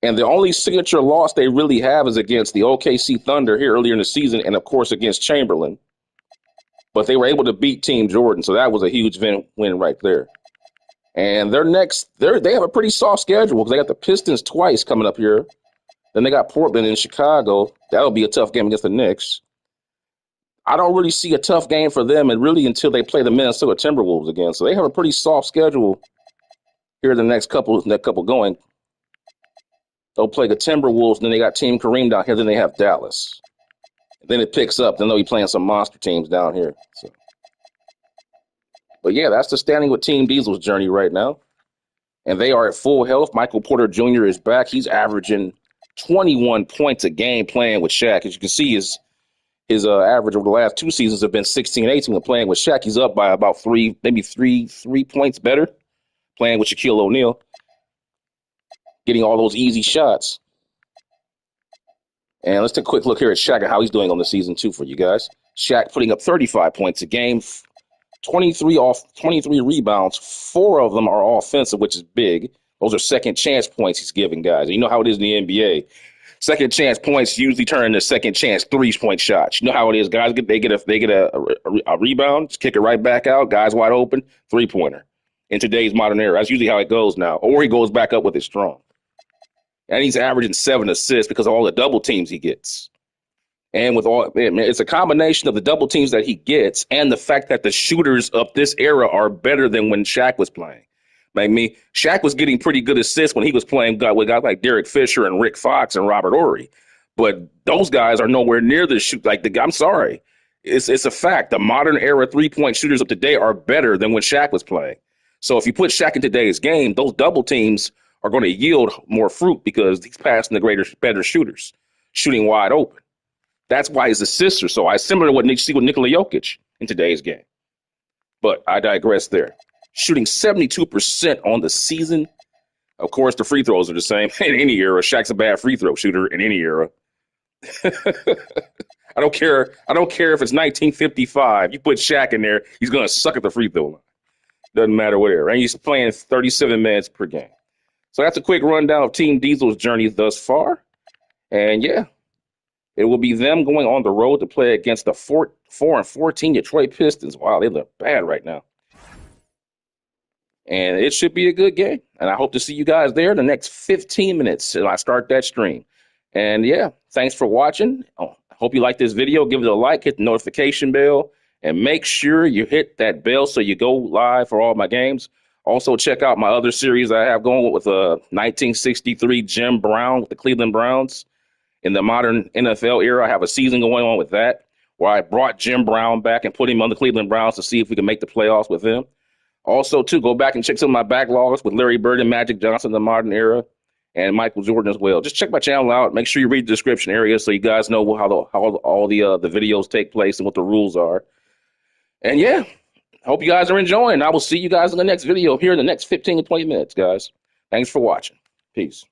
Speaker 6: And the only signature loss they really have is against the OKC Thunder here earlier in the season, and, of course, against Chamberlain. But they were able to beat Team Jordan, so that was a huge win right there. And they have a pretty soft schedule because they got the Pistons twice coming up here. Then they got Portland and Chicago. That'll be a tough game against the Knicks. I don't really see a tough game for them until they play the Minnesota Timberwolves again. So they have a pretty soft schedule here the next couple going. They'll play the Timberwolves, then they got Team Kareem down here, then they have Dallas. Then it picks up. Then they'll be playing some monster teams down here. So. But, yeah, that's the standing with Team Diesel's journey right now. And they are at full health. Michael Porter Jr. is back. He's averaging 21 points a game playing with Shaq. As you can see, his average over the last 2 seasons have been 16 18 when playing with Shaq. He's up by about three points better playing with Shaquille O'Neal, getting all those easy shots. And let's take a quick look here at Shaq and how he's doing on the season, too, for you guys. Shaq putting up 35 points a game, 23 rebounds. 4 of them are offensive, which is big. Those are second chance points he's giving guys. You know how it is in the NBA. Second chance points usually turn into second chance 3-point shots. You know how it is. Guys they get a rebound, just kick it right back out. Guys wide open, 3-pointer. In today's modern era, that's usually how it goes now. Or he goes back up with it strong. And he's averaging 7 assists because of all the double teams he gets. And it's a combination of the double teams that he gets and the fact that the shooters of this era are better than when Shaq was playing. Shaq was getting pretty good assists when he was playing with guys like Derek Fisher and Rick Fox and Robert Horry. But those guys are nowhere near the shoot. I'm sorry. It's a fact. The modern era 3-point shooters of today are better than when Shaq was playing. So if you put Shaq in today's game, those double teams are going to yield more fruit because he's passing the better shooters, shooting wide open. That's why his assists are so high, similar to what you see with Nikola Jokic in today's game. But I digress there. Shooting 72% on the season. Of course, the free throws are the same in any era. Shaq's a bad free throw shooter in any era. I don't care if it's 1955. You put Shaq in there, he's going to suck at the free throw line. Doesn't matter what era. And he's playing 37 minutes per game. So that's a quick rundown of Team Diesel's journey thus far. And yeah, it will be them going on the road to play against the 4-14 Detroit Pistons. Wow, they look bad right now. And it should be a good game. And I hope to see you guys there in the next 15 minutes till I start that stream. And yeah, thanks for watching. I hope you like this video. Give it a like, hit the notification bell, and make sure you hit that bell so you go live for all my games. Also, check out my other series I have going with 1963 Jim Brown with the Cleveland Browns. In the modern NFL era, I have a season going on with that, where I brought Jim Brown back and put him on the Cleveland Browns to see if we can make the playoffs with him. Also, too, go back and check some of my backlogs with Larry Bird and Magic Johnson in the modern era, and Michael Jordan as well. Just check my channel out. Make sure you read the description area so you guys know how all the videos take place and what the rules are. And yeah, hope you guys are enjoying. I will see you guys in the next video here in the next 15 to 20 minutes, guys. Thanks for watching. Peace.